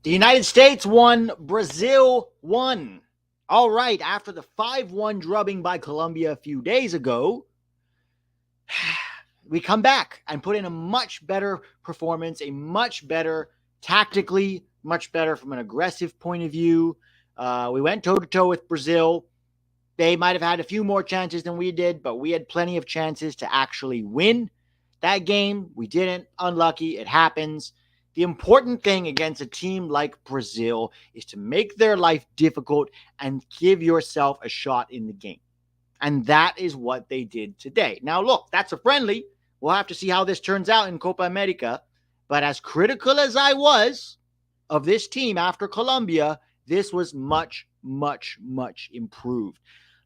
The United States won. Brazil won. All right, after the 5-1 drubbing by Colombia a few days ago, we come back and put in a much better performance, a much better tactically, much better from an aggressive point of view. We went toe-to-toe with Brazil. They might have had a few more chances than we did, but we had plenty of chances to actually win that game. We didn't. Unlucky. It happens. The important thing against a team like Brazil is to make their life difficult and give yourself a shot in the game. And that is what they did today. Now, look, that's a friendly. We'll have to see how this turns out in Copa America. But as critical as I was of this team after Colombia, this was much, much, much improved.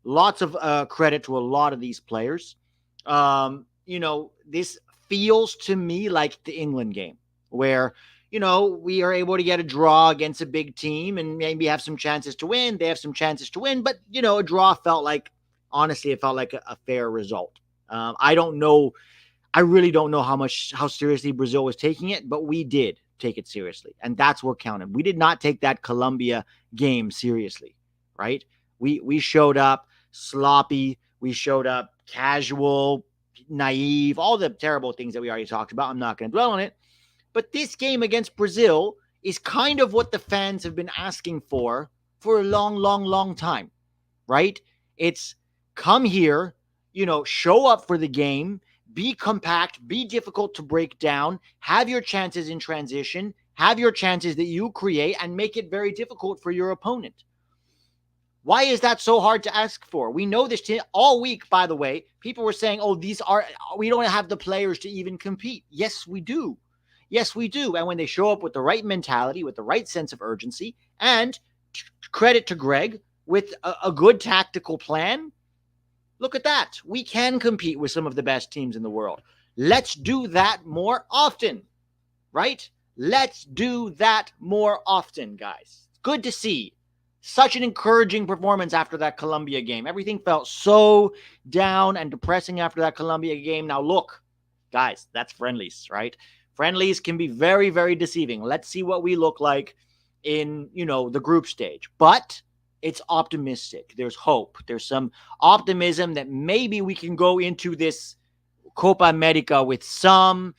Lots of credit to a lot of these players. This feels to me like the England game where, we are able to get a draw against a big team and maybe have some chances to win. They have some chances to win, but, a draw felt like, honestly, it felt like a fair result. I don't know. I really don't know how seriously Brazil was taking it, but we did take it seriously. And that's what counted. We did not take that Colombia game seriously, right? We showed up sloppy. We showed up casual, naive, all the terrible things that we already talked about. I'm not going to dwell on it. But this game against Brazil is kind of what the fans have been asking for a long, long, long time, right? It's come here, show up for the game, be compact, be difficult to break down, have your chances in transition, have your chances that you create, and make it very difficult for your opponent. Why is that so hard to ask for? We know this team all week, by the way. People were saying, we don't have the players to even compete. Yes, we do. Yes, we do. And when they show up with the right mentality, with the right sense of urgency, and credit to Greg, with a good tactical plan, look at that. We can compete with some of the best teams in the world. Let's do that more often, right? Let's do that more often, guys. Good to see. Such an encouraging performance after that Colombia game. Everything felt so down and depressing after that Colombia game. Now, look, guys, that's friendlies, right? Friendlies can be very, very deceiving. Let's see what we look like in, the group stage. But it's optimistic. There's hope. There's some optimism that maybe we can go into this Copa America with some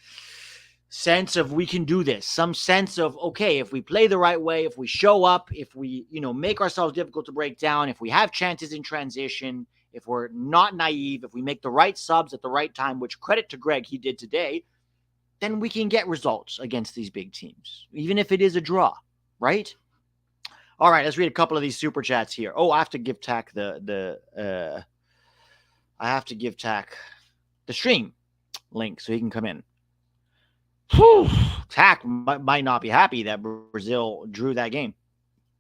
sense of we can do this, some sense of, okay, if we play the right way, if we show up, if we, make ourselves difficult to break down, if we have chances in transition, if we're not naive, if we make the right subs at the right time, which credit to Greg, he did today, then we can get results against these big teams, even if it is a draw, right? All right, let's read a couple of these super chats here. Oh, I have to give Tac the stream link so he can come in. Whew. Tac might not be happy that Brazil drew that game.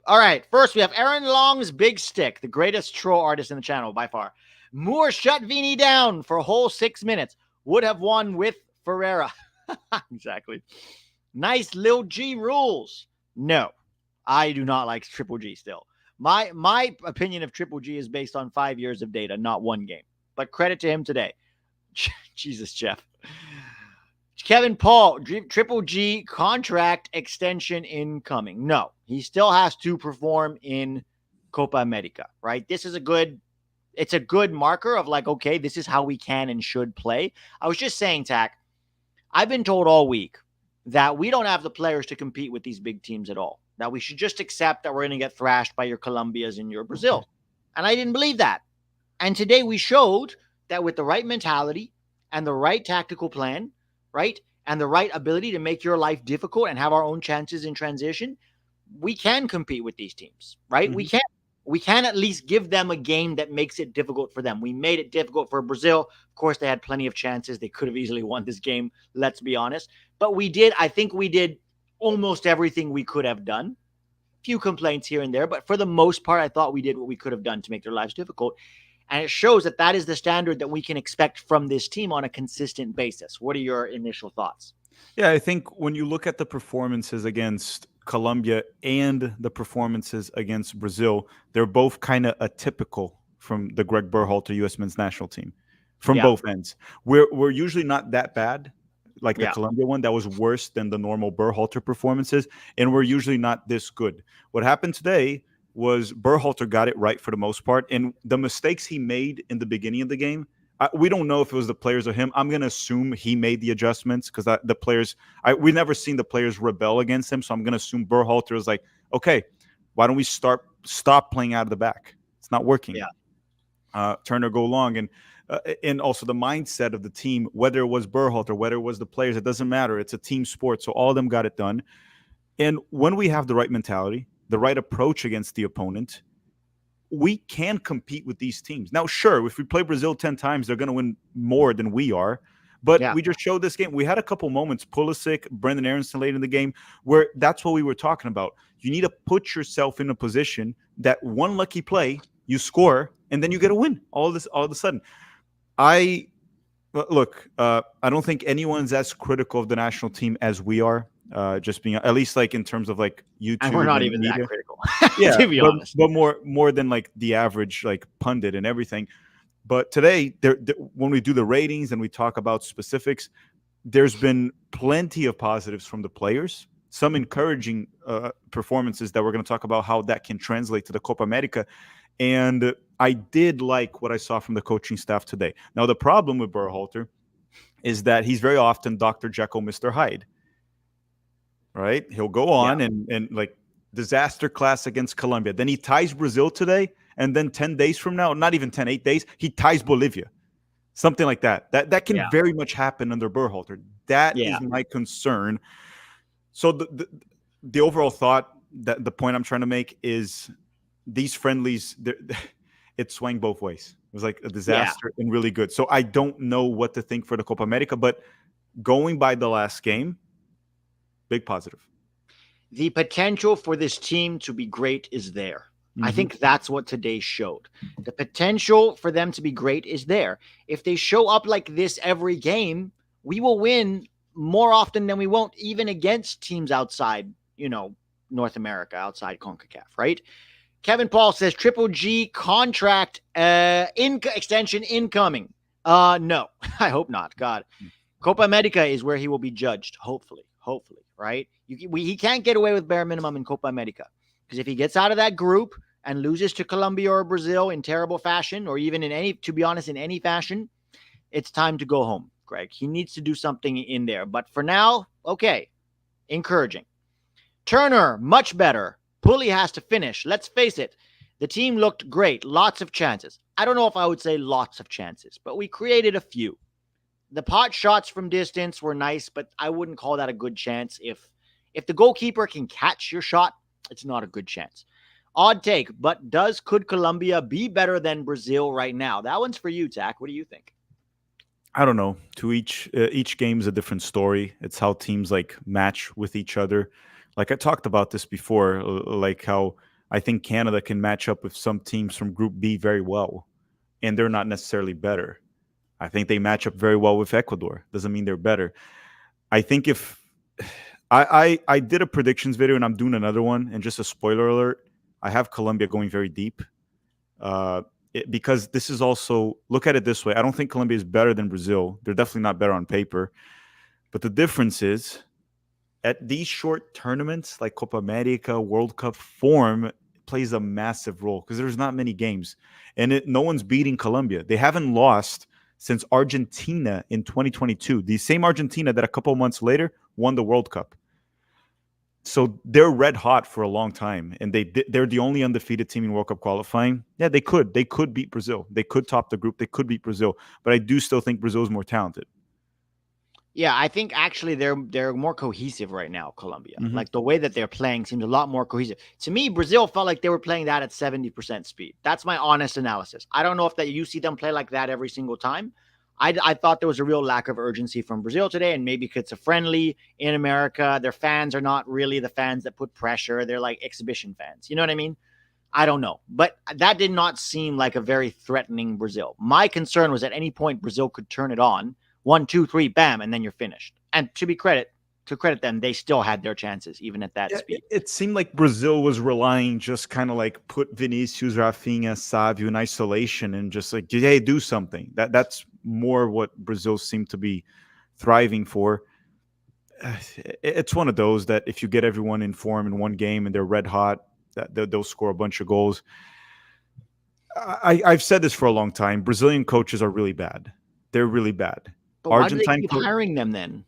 All right, first we have Aaron Long's Big Stick, the greatest troll artist in the channel by far. Moore shut Vini down for a whole 6 minutes. Would have won with Ferreira. Exactly. Nice Lil G rules. No, I do not like Triple G still. My opinion of Triple G is based on 5 years of data, not one game. But credit to him today. Jesus, Jeff. Kevin Paul, Triple G contract extension incoming. No, he still has to perform in Copa America, right? This is it's a good marker of like, okay, this is how we can and should play. I was just saying, Tac, I've been told all week that we don't have the players to compete with these big teams at all. That we should just accept that we're going to get thrashed by your Colombias and your Brazil. And I didn't believe that. And today we showed that with the right mentality and the right tactical plan, right, and the right ability to make your life difficult and have our own chances in transition, we can compete with these teams, right? Mm-hmm. We can at least give them a game that makes it difficult for them. We made it difficult for Brazil. Of course, they had plenty of chances. They could have easily won this game, let's be honest. But I think we did almost everything we could have done. A few complaints here and there, but for the most part, I thought we did what we could have done to make their lives difficult. And it shows that is the standard that we can expect from this team on a consistent basis. What are your initial thoughts? Yeah, I think when you look at the performances against Colombia and the performances against Brazil, they're both kind of atypical from the Greg Berhalter U.S. men's national team from both ends. We're usually not that bad. like the Yeah. Colombia one, that was worse than the normal Berhalter performances, and we're usually not this good. What happened today was Berhalter got it right for the most part, and the mistakes he made in the beginning of the game, we don't know if it was the players or him. I'm going to assume he made the adjustments because the players, we never seen the players rebel against him, so I'm going to assume Berhalter was like, okay, why don't we stop playing out of the back? It's not working. Yeah. Turn or go long, and also the mindset of the team, whether it was Berhalter, whether it was the players, it doesn't matter. It's a team sport, so all of them got it done. And when we have the right mentality, the right approach against the opponent, we can compete with these teams. Now, sure, if we play Brazil 10 times, they're going to win more than we are. But Yeah. we just showed this game. We had a couple moments, Pulisic, Brendan Aronson late in the game, where that's what we were talking about. You need to put yourself in a position that one lucky play, you score, and then you get a win all of a sudden. I don't think anyone's as critical of the national team as we are. Just being, at least like in terms of like YouTube And we're not even media. that critical, Yeah, to be honest. but more than like the average like pundit and everything. But today, when we do the ratings and we talk about specifics, there's been plenty of positives from the players, some encouraging performances that we're going to talk about how that can translate to the Copa America. And I did like what I saw from the coaching staff today. Now, the problem with Berhalter is that he's very often Dr. Jekyll, Mr. Hyde. Right? He'll go on and like disaster class against Colombia. Then he ties Brazil today. And then 10 days from now, not even 10, 8 days, he ties Bolivia. Something like that. That can very much happen under Berhalter. That is my concern. So the overall thought, that the point I'm trying to make is these friendlies, it swung both ways. It was like a disaster and really good. So I don't know what to think for the Copa America, but going by the last game, big positive. The potential for this team to be great is there. Mm-hmm. I think that's what today showed. The potential for them to be great is there. If they show up like this every game, we will win more often than we won't, even against teams outside, North America, outside CONCACAF, right? Kevin Paul says Triple G contract extension incoming. No, I hope not. God. Copa America is where he will be judged, hopefully, right? He can't get away with bare minimum in Copa America, because if he gets out of that group and loses to Colombia or Brazil in terrible fashion, or even in any fashion, it's time to go home, Greg. He needs to do something in there. But for now, okay, encouraging. Turner, much better. Pulley has to finish. Let's face it. The team looked great. Lots of chances. I don't know if I would say lots of chances, but we created a few. The pot shots from distance were nice, but I wouldn't call that a good chance. If the goalkeeper can catch your shot, it's not a good chance. Odd take, but could Colombia be better than Brazil right now? That one's for you, Tac. What do you think? I don't know. To each game is a different story. It's how teams like match with each other. Like I talked about this before, like how I think Canada can match up with some teams from Group B very well, and they're not necessarily better. I think they match up very well with Ecuador. Doesn't mean they're better. I think if I did a predictions video and I'm doing another one, and just a spoiler alert, I have Colombia going very deep. Because this is also, look at it this way. I don't think Colombia is better than Brazil. They're definitely not better on paper. But the difference is, at these short tournaments like Copa America, World Cup, form plays a massive role because there's not many games. And no one's beating Colombia. They haven't lost since Argentina in 2022. The same Argentina that a couple months later won the World Cup. So they're red hot for a long time, and they're the only undefeated team in World Cup qualifying. Yeah, they could beat Brazil. They could top the group. They could beat Brazil, but I do still think Brazil is more talented. Yeah, I think actually they're more cohesive right now, Colombia. Mm-hmm. Like the way that they're playing seems a lot more cohesive. To me, Brazil felt like they were playing that at 70% speed. That's my honest analysis. I don't know if that you see them play like that every single time. I thought there was a real lack of urgency from Brazil today, and maybe it's a friendly in America. Their fans are not really the fans that put pressure. They're like exhibition fans. You know what I mean? I don't know. But that did not seem like a very threatening Brazil. My concern was at any point Brazil could turn it on. 1, 2, 3, bam, and then you're finished. And to credit them, they still had their chances, even at that speed. It seemed like Brazil was relying just kind of like put Vinicius, Rafinha, Savio in isolation and just like, hey, do something. That's more what Brazil seemed to be thriving for. it's one of those that if you get everyone in form in one game and they're red hot, that they'll score a bunch of goals. I've said this for a long time. Brazilian coaches are really bad. They're really bad. But why do they Argentine keep co- hiring them then?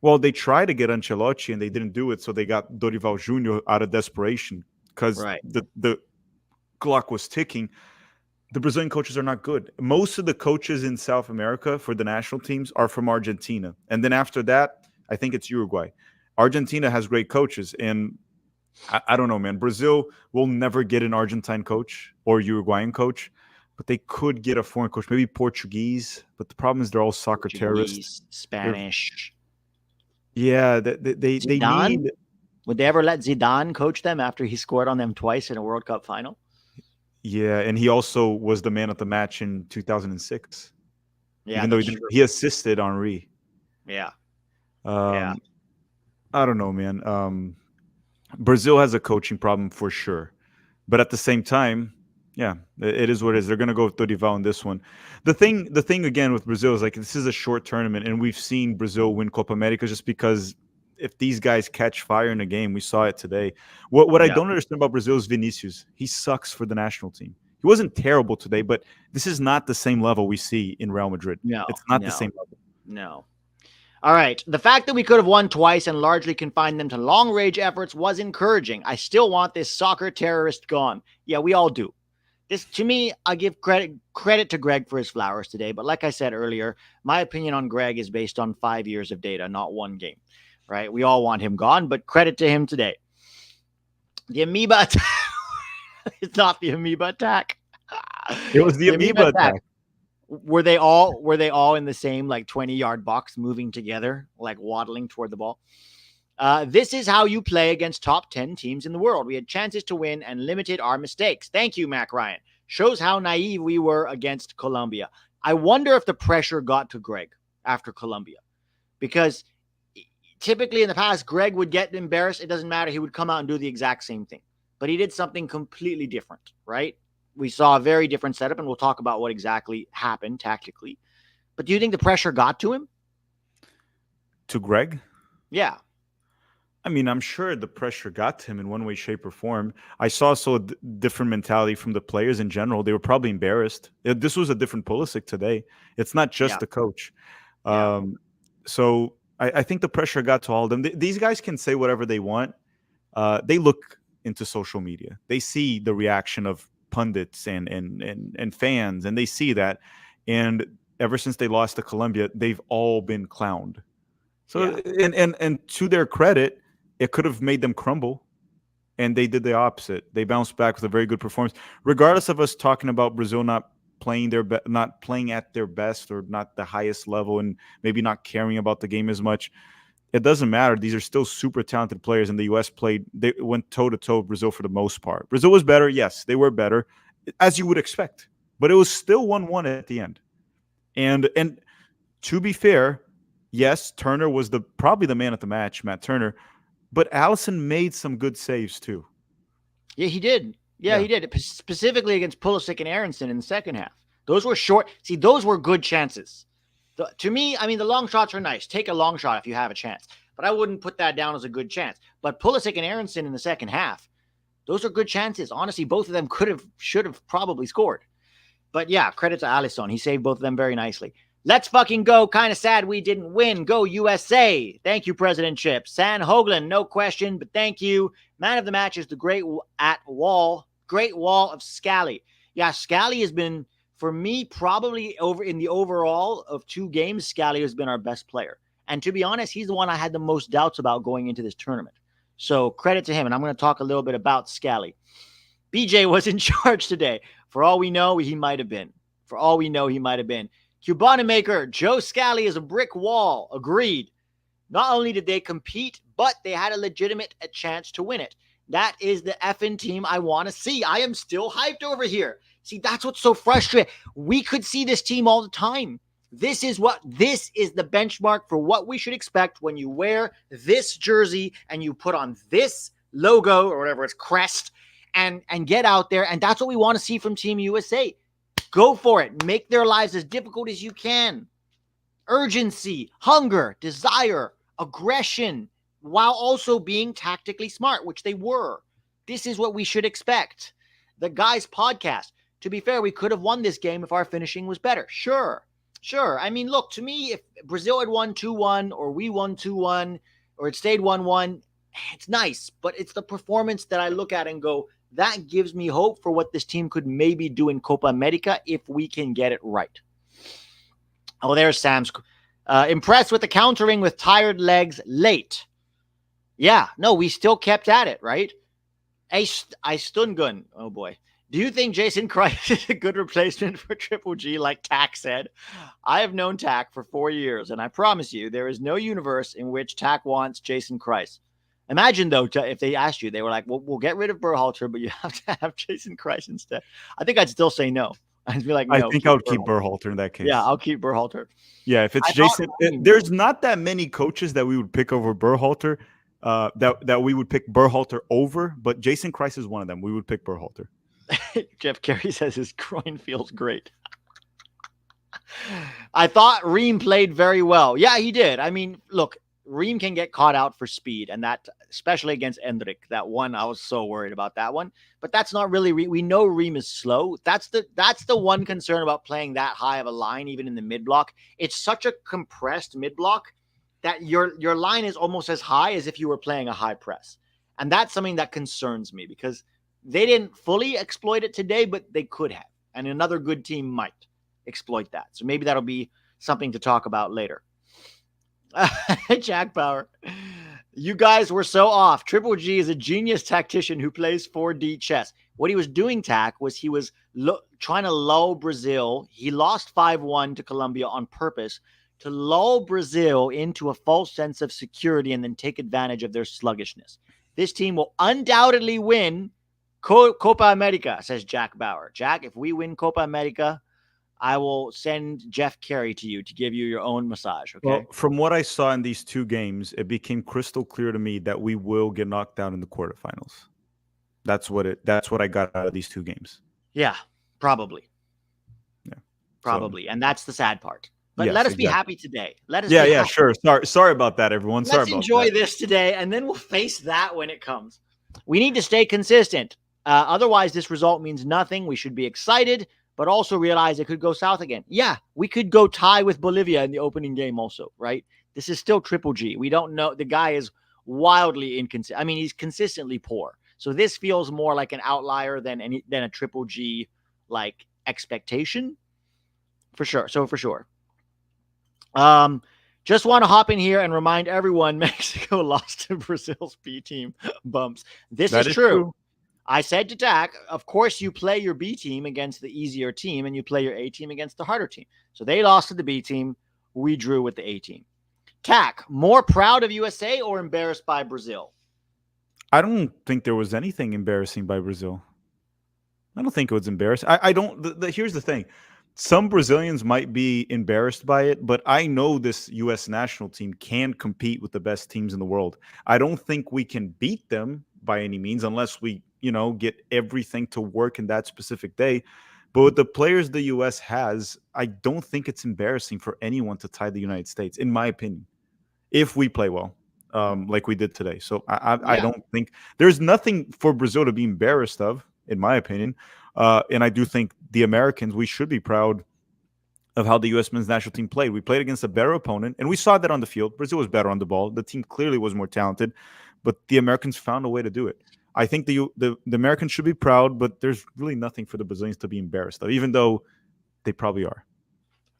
well, they tried to get Ancelotti and they didn't do it, so they got Dorival Jr. out of desperation because Right. the clock was ticking. The Brazilian coaches are not good. Most of the coaches in South America for the national teams are from Argentina. And then after that, I think it's Uruguay. Argentina has great coaches. And I don't know, man. Brazil will never get an Argentine coach or Uruguayan coach, but they could get a foreign coach, maybe Portuguese. But the problem is they're all soccer terrorists. Portuguese, They're Spanish. yeah, they Zidane? need Would they ever let Zidane coach them after he scored on them twice in a World Cup final? yeah, and he also was the man of the match in 2006. Yeah, Even though that's true. he assisted Henri. Yeah. Yeah. Um, I don't know, man. Brazil has a coaching problem for sure, but at the same time, yeah, it is what it is. They're gonna go with Dorival in this one. The thing again with Brazil is like this is a short tournament, and we've seen Brazil win Copa America just because if these guys catch fire in a game, we saw it today. What I Yeah. don't understand about Brazil is Vinicius. He sucks for the national team. He wasn't terrible today, but this is not the same level we see in Real Madrid. No, It's not the no, same level. no. All right. The fact that we could have won twice and largely confined them to long range efforts was encouraging. I still want this soccer terrorist gone. Yeah, we all do. This, to me, I give credit to Greg for his flowers today. But like I said earlier, my opinion on Greg is based on 5 years of data, not one game. Right? We all want him gone, but credit to him today. The amoeba attack. It's not the amoeba attack. It was the amoeba attack. Were they all in the same like 20-yard box moving together, like waddling toward the ball? This is how you play against top 10 teams in the world. We had chances to win and limited our mistakes. Thank you, Mac Ryan. Shows how naive we were against Colombia. I wonder if the pressure got to Greg after Colombia, because typically in the past, Greg would get embarrassed. It doesn't matter. He would come out and do the exact same thing, but he did something completely different, right? We saw a very different setup, and we'll talk about what exactly happened tactically. But do you think the pressure got to him? To Greg? Yeah. I mean, I'm sure the pressure got to him in one way, shape, or form. I saw different mentality from the players in general. They were probably embarrassed. This was a different Pulisic today. It's not just Yeah. the coach. Yeah. So I think the pressure got to all of them. These guys can say whatever they want. They look into social media. They see the reaction of pundits and fans, and they see that. And ever since they lost to Colombia, they've all been clowned. So and to their credit, it could have made them crumble, and they did the opposite. They bounced back with a very good performance, regardless of us talking about Brazil not not playing at their best or not the highest level, and maybe not caring about the game as much. It doesn't matter. These are still super talented players, and the U.S. They went toe to toe with Brazil for the most part. Brazil was better, yes, they were better, as you would expect, but it was still 1-1 at the end. And to be fair, yes, Turner was probably the man at the match, Matt Turner, but Allison made some good saves too. Yeah, he did. Yeah, he did. Specifically against Pulisic and Aronson in the second half. Those were short. See, those were good chances. To me, I mean, the long shots are nice. Take a long shot if you have a chance. But I wouldn't put that down as a good chance. But Pulisic and Aronson in the second half, those are good chances. Honestly, both of them should have probably scored. But yeah, credit to Alisson. He saved both of them very nicely. Let's fucking go. Kind of sad we didn't win. Go USA. Thank you, President Chip. San Hoagland, no question, but thank you. Man of the match is the Great Wall of Scally. Yeah, Scally has been, for me, probably over in the overall of 2 games, Scally has been our best player. And to be honest, he's the one I had the most doubts about going into this tournament. So credit to him. And I'm going to talk a little bit about Scally. BJ was in charge today. For all we know, he might have been. For all we know, he might have been. Cubana Joe Scally is a brick wall. Agreed. Not only did they compete, but they had a legitimate chance to win it. That is the effing team I want to see. I am still hyped over here. See, that's what's so frustrating. We could see this team all the time. This is the benchmark for what we should expect when you wear this jersey and you put on this logo or whatever it's crest and get out there. And that's what we want to see from Team USA. Go for it. Make their lives as difficult as you can. Urgency, hunger, desire. aggression, while also being tactically smart, which they were. This is what we should expect. The guys' podcast. To be fair, we could have won this game if our finishing was better. Sure. Sure. I mean, look, to me, if Brazil had won 2-1 or we won 2-1 or it stayed 1-1, it's nice. But it's the performance that I look at and go, that gives me hope for what this team could maybe do in Copa America if we can get it right. Oh, there's Sam's. Impressed with the countering with tired legs late. Yeah, no, we still kept at it, right? I Stungun. Oh boy. Do you think Jason Christ is a good replacement for Triple G, like Tac said? I have known Tac for 4 years, and I promise you, there is no universe in which Tac wants Jason Christ. Imagine, though, if they asked you, they were like, well, we'll get rid of Berhalter, but you have to have Jason Christ instead. I think I'd still say no. I'd be like, I no. think I would keep Berhalter in that case. Yeah, I'll keep Berhalter. Yeah, if it's Jason, there's not that many coaches that we would pick over Berhalter. That we would pick Berhalter over, but Jason Christ is one of them. We would pick Berhalter. Jeff Carey says his groin feels great. I thought Ream played very well. Yeah, he did. I mean, look, Ream can get caught out for speed, and that, especially against Endrick, that one, I was so worried about that one. But that's not really, we know Ream is slow. That's the one concern about playing that high of a line, even in the mid block. It's such a compressed mid block that your line is almost as high as if you were playing a high press. And that's something that concerns me because they didn't fully exploit it today, but they could have. And another good team might exploit that. So maybe that'll be something to talk about later. Jack Power. You guys were so off. Triple G is a genius tactician who plays 4D chess. What he was doing, Tac, was he was trying to lull Brazil. He lost 5-1 to Colombia on purpose to lull Brazil into a false sense of security and then take advantage of their sluggishness. This team will undoubtedly win Copa America, says Jack Bauer. Jack, if we win Copa America, I will send Jeff Carey to you to give you your own massage. Okay. Well, from what I saw in these two games, it became crystal clear to me that we will get knocked out in the quarterfinals. That's what I got out of these two games. Yeah, probably. Yeah, probably, and that's the sad part. But let us be happy today. Let us. Yeah, sure. Sorry about that, everyone. Let's enjoy this today, and then we'll face that when it comes. We need to stay consistent. Otherwise, this result means nothing. We should be excited, but also realize it could go south again. Yeah, we could go tie with Bolivia in the opening game also, right? This is still Triple G. We don't know. The guy is wildly inconsistent. I mean, he's consistently poor. So this feels more like an outlier than a Triple G like expectation, for sure. So for sure. Just want to hop in here and remind everyone Mexico lost to Brazil's B team bumps. This is true. I said to Tac, of course you play your B team against the easier team and you play your A team against the harder team. So they lost to the B team. We drew with the A team. Tac, more proud of USA or embarrassed by Brazil? I don't think there was anything embarrassing by Brazil. I don't think it was embarrassing. I don't. Here's the thing. Some Brazilians might be embarrassed by it, but I know this U.S. national team can compete with the best teams in the world. I don't think we can beat them by any means unless we, get everything to work in that specific day. But with the players the U.S. has, I don't think it's embarrassing for anyone to tie the United States, in my opinion, if we play well, like we did today. So I don't think there's nothing for Brazil to be embarrassed of, in my opinion. And I do think the Americans, we should be proud of how the U.S. men's national team played. We played against a better opponent, and we saw that on the field. Brazil was better on the ball. The team clearly was more talented, but the Americans found a way to do it. I think the Americans should be proud, but there's really nothing for the Brazilians to be embarrassed of, even though they probably are.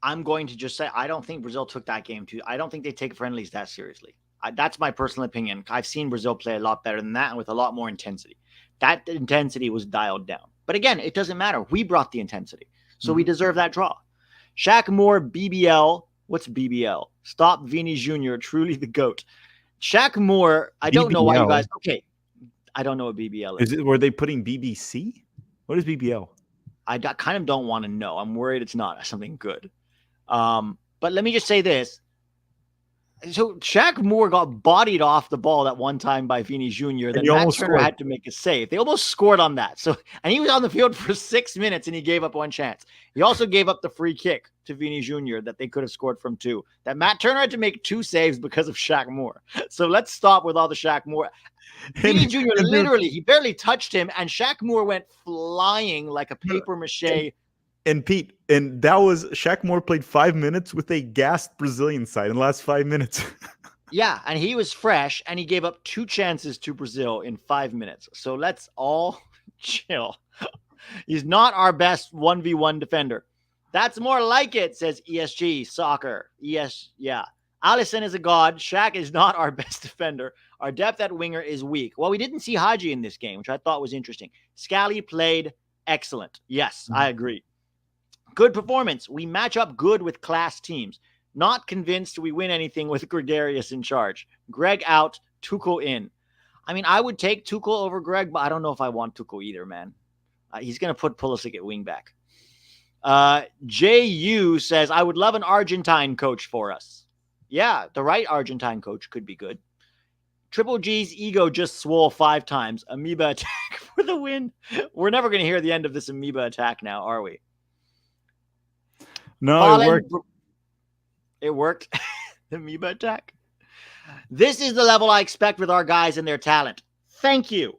I'm going to just say I don't think Brazil took that game I don't think they take friendlies that seriously. That's my personal opinion. I've seen Brazil play a lot better than that and with a lot more intensity. That intensity was dialed down. But again, it doesn't matter. We brought the intensity. So we deserve that draw. Shaq Moore, BBL. What's BBL? Stop Vini Jr., truly the GOAT. Shaq Moore, I don't know why you guys... Okay, I don't know what BBL is. Were they putting BBC? What is BBL? I kind of don't want to know. I'm worried it's not something good. But let me just say this. So Shaq Moore got bodied off the ball that one time by Vini Jr. And Then he Matt almost Turner scored. had to make a save. They almost scored on that. So, and he was on the field for 6 minutes and he gave up one chance. He also gave up the free kick to Vini Jr. that they could have scored from too. That Matt Turner had to make 2 saves because of Shaq Moore. So let's stop with all the Shaq Moore. Vini And, Jr. and dude, literally, he barely touched him, and Shaq Moore went flying like a no, paper and, mache. and Pete, and that was Shaq Moore played 5 minutes with a gassed Brazilian side in the last 5 minutes. Yeah, and he was fresh, and he gave up 2 chances to Brazil in 5 minutes. So let's all chill. He's not our best 1v1 defender. That's more like it, says ESG Soccer. Yeah. Allison is a god. Shaq is not our best defender. Our depth at winger is weak. Well, we didn't see Haji in this game, which I thought was interesting. Scally played excellent. Yes, I agree. Good performance. We match up good with class teams. Not convinced we win anything with Gregarious in charge. Greg out, Tuchel in. I mean, I would take Tuchel over Greg, but I don't know if I want Tuchel either, man. He's going to put Pulisic at wingback. JU says, I would love an Argentine coach for us. Yeah, the right Argentine coach could be good. Triple G's ego just swole 5 times. Amoeba attack for the win. We're never going to hear the end of this amoeba attack now, are we? No, Colin, it worked. It worked. Amoeba attack. This is the level I expect with our guys and their talent. Thank you.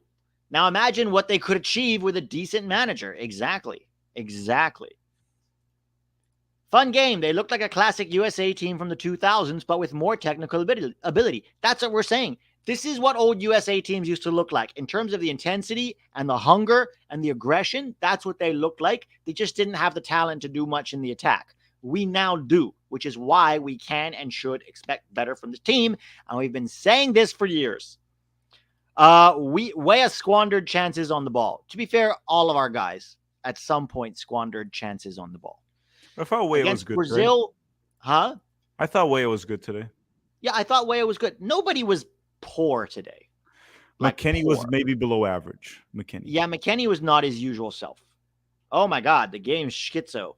Now imagine what they could achieve with a decent manager. Exactly. Fun game. They looked like a classic USA team from the 2000s, but with more technical ability. That's what we're saying. This is what old USA teams used to look like in terms of the intensity and the hunger and the aggression. That's what they looked like. They just didn't have the talent to do much in the attack. We now do, which is why we can and should expect better from the team. And we've been saying this for years. Weah squandered chances on the ball. To be fair, all of our guys at some point squandered chances on the ball. I thought Weah was good Brazil, today. huh? I thought Weah was good today. Yeah, I thought Weah was good. Nobody was poor today. McKennie was maybe below average. Yeah, McKennie was not his usual self. Oh my God, the game's schizo.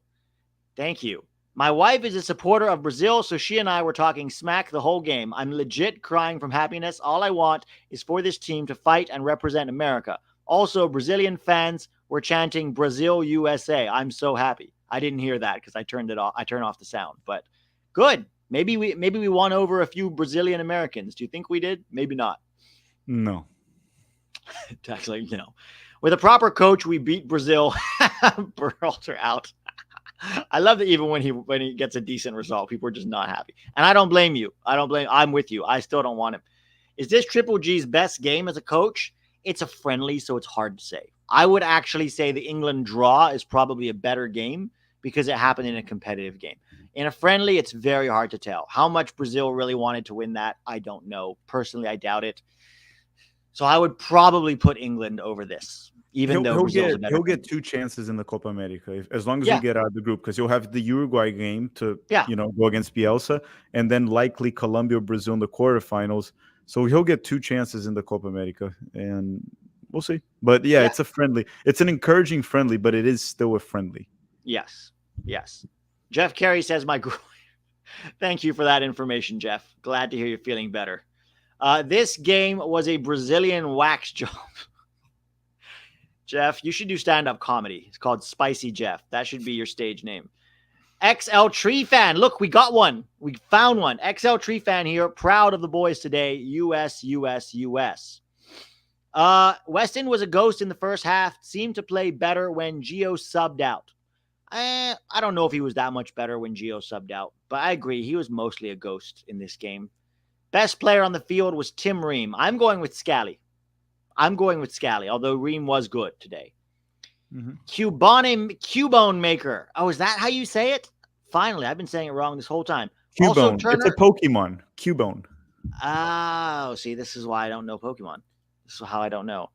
Thank you. My wife is a supporter of Brazil, so she and I were talking smack the whole game. I'm legit crying from happiness. All I want is for this team to fight and represent America. Also, Brazilian fans were chanting Brazil USA. I'm so happy. I didn't hear that because I turned it off. I turned off the sound, but good. Maybe we won over a few Brazilian Americans. Do you think we did? Maybe not. No. Actually, with a proper coach, we beat Brazil. Berhalter out. I love that even when he gets a decent result, people are just not happy. And I don't blame you. I'm with you. I still don't want him. Is this Triple G's best game as a coach? It's a friendly, so it's hard to say. I would actually say the England draw is probably a better game because it happened in a competitive game. In a friendly, it's very hard to tell. How much Brazil really wanted to win that, I don't know. Personally, I doubt it. So I would probably put England over this. He'll get 2 chances in the Copa America as long as we get out of the group, because you'll have the Uruguay game to go against Bielsa, and then likely Colombia or Brazil in the quarterfinals. So he'll get 2 chances in the Copa America, and we'll see. But it's a friendly. It's an encouraging friendly, but it is still a friendly. Yes. Jeff Carey says my groin. Thank you for that information, Jeff. Glad to hear you're feeling better. This game was a Brazilian wax job. Jeff, you should do stand-up comedy. It's called Spicy Jeff. That should be your stage name. XL Tree Fan. Look, we got one. We found one. XL Tree Fan here. Proud of the boys today. US. Weston was a ghost in the first half. Seemed to play better when Gio subbed out. I don't know if he was that much better when Gio subbed out, but I agree. He was mostly a ghost in this game. Best player on the field was Tim Ream. I'm going with Scally, although Ream was good today. Cubone Maker. Oh, is that how you say it? Finally, I've been saying it wrong this whole time. Cubone. Also, Turner, it's a Pokemon. Cubone. Oh, see, this is why I don't know Pokemon. This is how I don't know.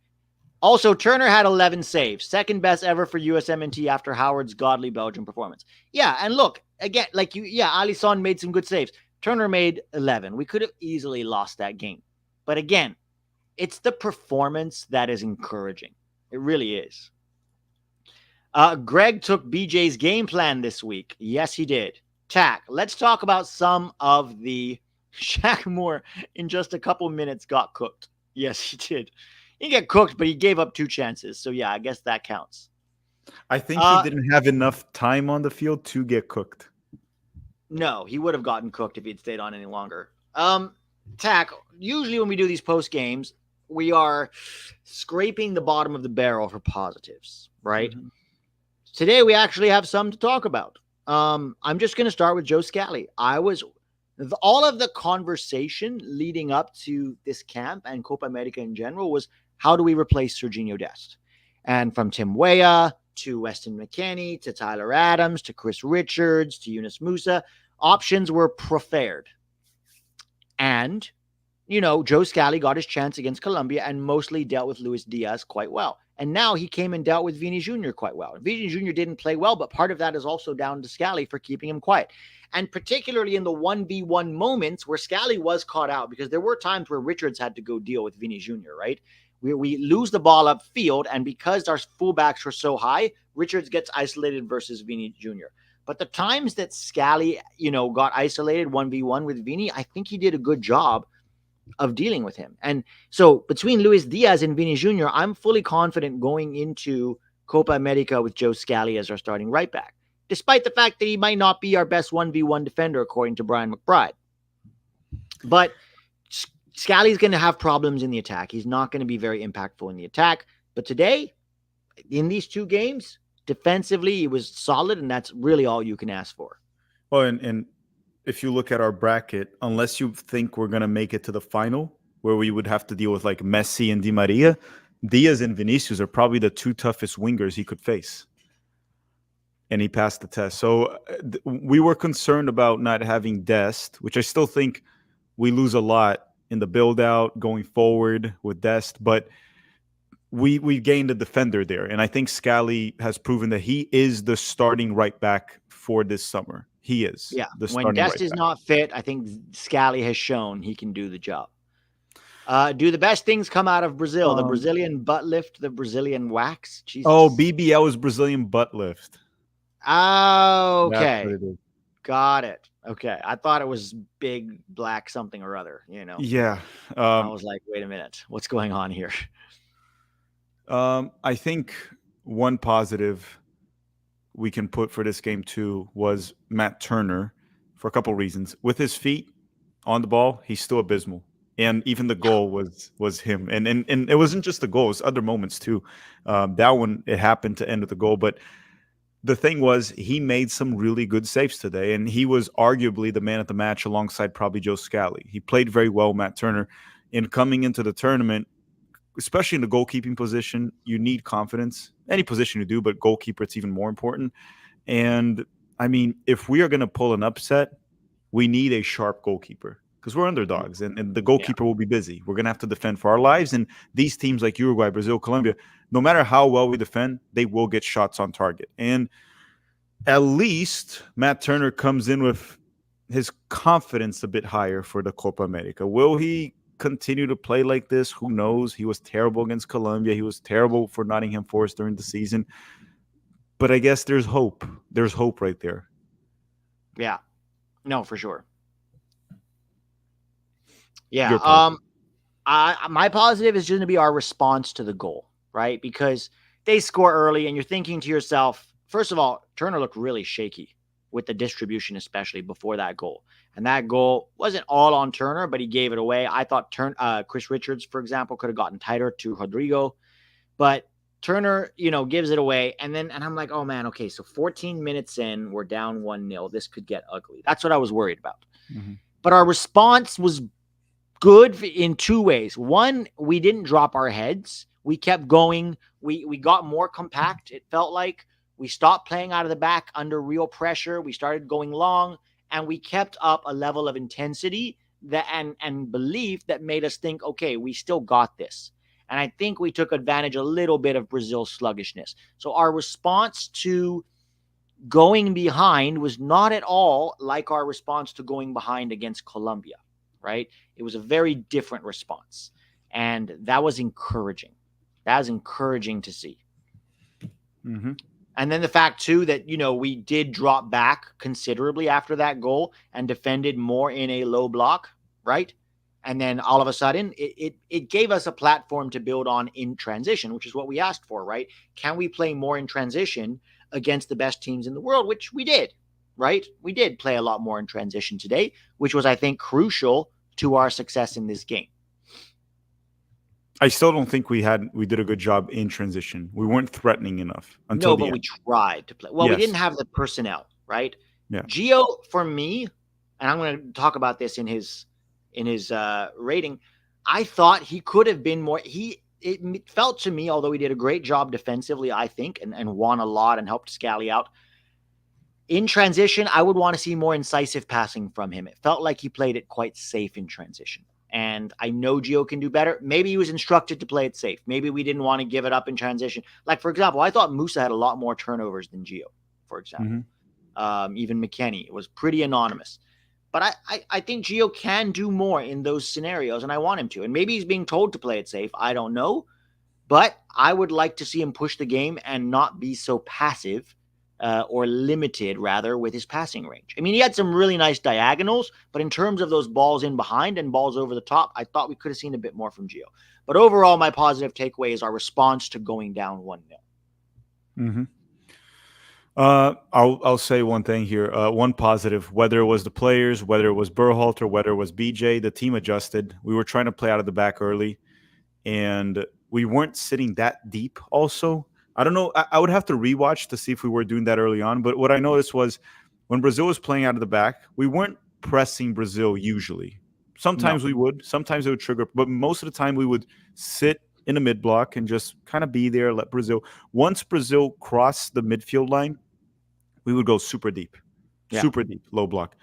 Also, Turner had 11 saves. Second best ever for USMNT after Howard's godly Belgian performance. Yeah, and look, again, Alisson made some good saves. Turner made 11. We could have easily lost that game. But again, it's the performance that is encouraging. It really is. Greg took BJ's game plan this week. Yes, he did. Tac, let's talk about some of the Shaq Moore, in just a couple minutes, got cooked. Yes, he did. He didn't get cooked, but he gave up 2 chances. So, yeah, I guess that counts. I think he Uh, didn't have enough time on the field to get cooked. no, he would have gotten cooked if he'd stayed on any longer. Tac, usually when we do these post games, we are scraping the bottom of the barrel for positives, right? Mhm. Today we actually have some to talk about. I'm just going to start with Joe Scally. All of the conversation leading up to this camp and Copa America in general was how do we replace Serginho Dest? And from Tim Weah to Weston McKennie to Tyler Adams to Chris Richards to Yunus Musa, options were preferred. And Joe Scally got his chance against Colombia and mostly dealt with Luis Diaz quite well. And now he came and dealt with Vini Jr. quite well. Vini Jr. didn't play well, but part of that is also down to Scally for keeping him quiet. And particularly in the 1v1 moments where Scally was caught out, because there were times where Richards had to go deal with Vini Jr., right? We lose the ball upfield, and because our fullbacks were so high, Richards gets isolated versus Vini Jr. But the times that Scally, got isolated 1v1 with Vini, I think he did a good job of dealing with him. And so between Luis Diaz and Vini Jr., I'm fully confident going into Copa America with Joe Scally as our starting right back, despite the fact that he might not be our best 1v1 defender, according to Brian McBride. But Scally's going to have problems in the attack. He's not going to be very impactful in the attack. But today, in these two games, defensively, he was solid, and that's really all you can ask for. Well, and if you look at our bracket, unless you think we're going to make it to the final, where we would have to deal with like Messi and Di Maria, Diaz and Vinicius are probably the two toughest wingers he could face. And he passed the test. So we were concerned about not having Dest, which I still think we lose a lot in the build out going forward with Dest, but we gained a defender there. And I think Scally has proven that he is the starting right back for this summer. He is. Yeah. The When starting Dest right is back. not fit, I think Scally has shown he can do the job. Do the best things come out of Brazil? The Brazilian butt lift, the Brazilian wax? Jesus. Oh, BBL is Brazilian butt lift. That's Okay. what it is. Got it. Okay. I thought it was big black something or other, Yeah. I was like, wait a minute. What's going on here? I think one positive we can put for this game too was Matt Turner for a couple reasons. With his feet on the ball, he's still abysmal. And even the goal was him. And it wasn't just the goal, it was other moments too. That one, it happened to end with the goal. But the thing was, he made some really good saves today, and he was arguably the man of the match alongside probably Joe Scally. He played very well, Matt Turner. In coming into the tournament, especially in the goalkeeping position, you need confidence. Any position you do, but goalkeeper, it's even more important. And I mean, if we are going to pull an upset, we need a sharp goalkeeper because we're underdogs, and the goalkeeper will be busy. We're going to have to defend for our lives. And these teams like Uruguay, Brazil, Colombia, no matter how well we defend, they will get shots on target. And at least Matt Turner comes in with his confidence a bit higher for the Copa America. Will he continue to play like this? Who knows? He was terrible against Colombia. He was terrible for Nottingham Forest during the season. But I guess there's hope. There's hope right there. Yeah. No, for sure. Yeah. My positive is going to be our response to the goal, right? Because they score early and you're thinking to yourself, first of all, Turner looked really shaky with the distribution, especially before that goal. And that goal wasn't all on Turner, but he gave it away. I thought Chris Richards, for example, could have gotten tighter to Rodrigo, but Turner, gives it away. And I'm like, oh man, okay, so 14 minutes in, we're down 1-0. This could get ugly. That's what I was worried about. Mm-hmm. But our response was good in two ways. One, we didn't drop our heads. We kept going. We got more compact. It felt like we stopped playing out of the back under real pressure. We started going long, and we kept up a level of intensity that and belief that made us think, okay, we still got this. And I think we took advantage a little bit of Brazil's sluggishness. So our response to going behind was not at all like our response to going behind against Colombia, right? It was a very different response. And that was encouraging. That was encouraging to see. Mm-hmm. And then the fact, too, that, we did drop back considerably after that goal and defended more in a low block. right? And then all of a sudden, it gave us a platform to build on in transition, which is what we asked for, right? Can we play more in transition against the best teams in the world, which we did, right? We did play a lot more in transition today, which was, I think, crucial to our success in this game. I still don't think we did a good job in transition. We weren't threatening enough until No, the but we end. tried to play. Well, we didn't Yes. have the personnel, right? Yeah. Gio, for me, and I'm going to talk about this in his rating. I thought he could have been more. It felt to me, although he did a great job defensively, I think, and won a lot and helped Scally out. In transition, I would want to see more incisive passing from him. It felt like he played it quite safe in transition. And I know Gio can do better. Maybe he was instructed to play it safe. Maybe we didn't want to give it up in transition. Like, for example, I thought Musa had a lot more turnovers than Gio, for example. Hmm. Even McKennie. It was pretty anonymous. But I think Gio can do more in those scenarios, and I want him to. And maybe he's being told to play it safe. I don't know. But I would like to see him push the game and not be so passive or limited, rather, with his passing range. I mean, he had some really nice diagonals, but in terms of those balls in behind and balls over the top, I thought we could have seen a bit more from Gio. But overall, my positive takeaway is our response to going down 1-0. Hmm. I'll say one thing here. One positive, whether it was the players, whether it was Berhalter, whether it was BJ, the team adjusted. We were trying to play out of the back early, and we weren't sitting that deep. Also, I don't know. I would have to rewatch to see if we were doing that early on. But what I noticed was when Brazil was playing out of the back, we weren't pressing Brazil usually. No. Sometimes we would, sometimes it would trigger, but most of the time we would sit in the mid block and just kind of be there, let Brazil. Once Brazil crossed the midfield line, we would go Yeah. super deep, low block.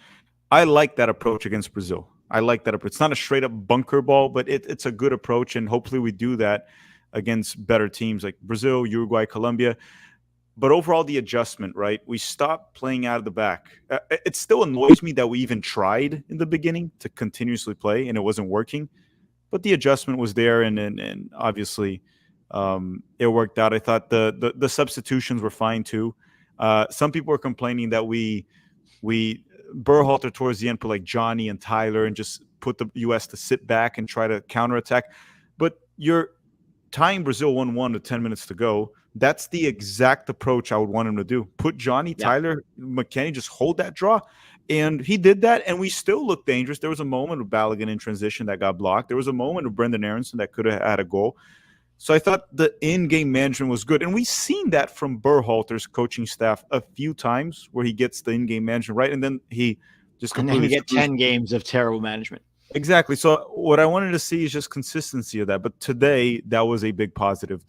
I like that approach against Brazil. I like that approach. It's not a straight up bunker ball, but it's a good approach, and hopefully we do that against better teams like Brazil, Uruguay, Colombia. But overall, the adjustment, right? We stopped playing out of the back. It still annoys me that we even tried in the beginning to continuously play and it wasn't working. But the adjustment was there, and obviously it worked out. I thought the substitutions were fine too. Some people were complaining that we Berhalter towards the end put like Johnny and Tyler and just put the U.S. to sit back and try to counterattack. But you're tying Brazil 1-1 with 10 minutes to go. That's the exact approach I would want him to do. Put Johnny, Yeah. Tyler, McKennie, just hold that draw. And he did that, and we still looked dangerous. There was a moment of Balogun in transition that got blocked. There was a moment of Brendan Aronson that could have had a goal. So I thought the in-game management was good. And we've seen that from Berhalter's coaching staff a few times where he gets the in-game management right, and then he just And then we completely get screws. 10 games of terrible management. Exactly. So what I wanted to see is just consistency of that. But today, that was a big positive.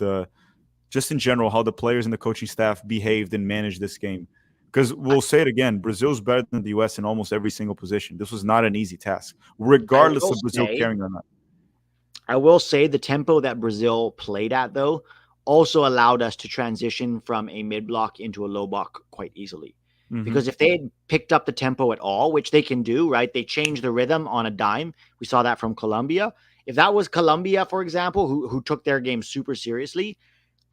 Just in general, how the players and the coaching staff behaved and managed this game. Because we'll say it again, Brazil's better than the U.S. in almost every single position. This was not an easy task, I regardless will of Brazil say carrying or not. I will say the tempo that Brazil played at, though, also allowed us to transition from a mid block into a low block quite easily. Mm-hmm. Because if they had picked up the tempo at all, which they can do, right? They change the rhythm on a dime. We saw that from Colombia. If that was Colombia, for example, who took their game super seriously,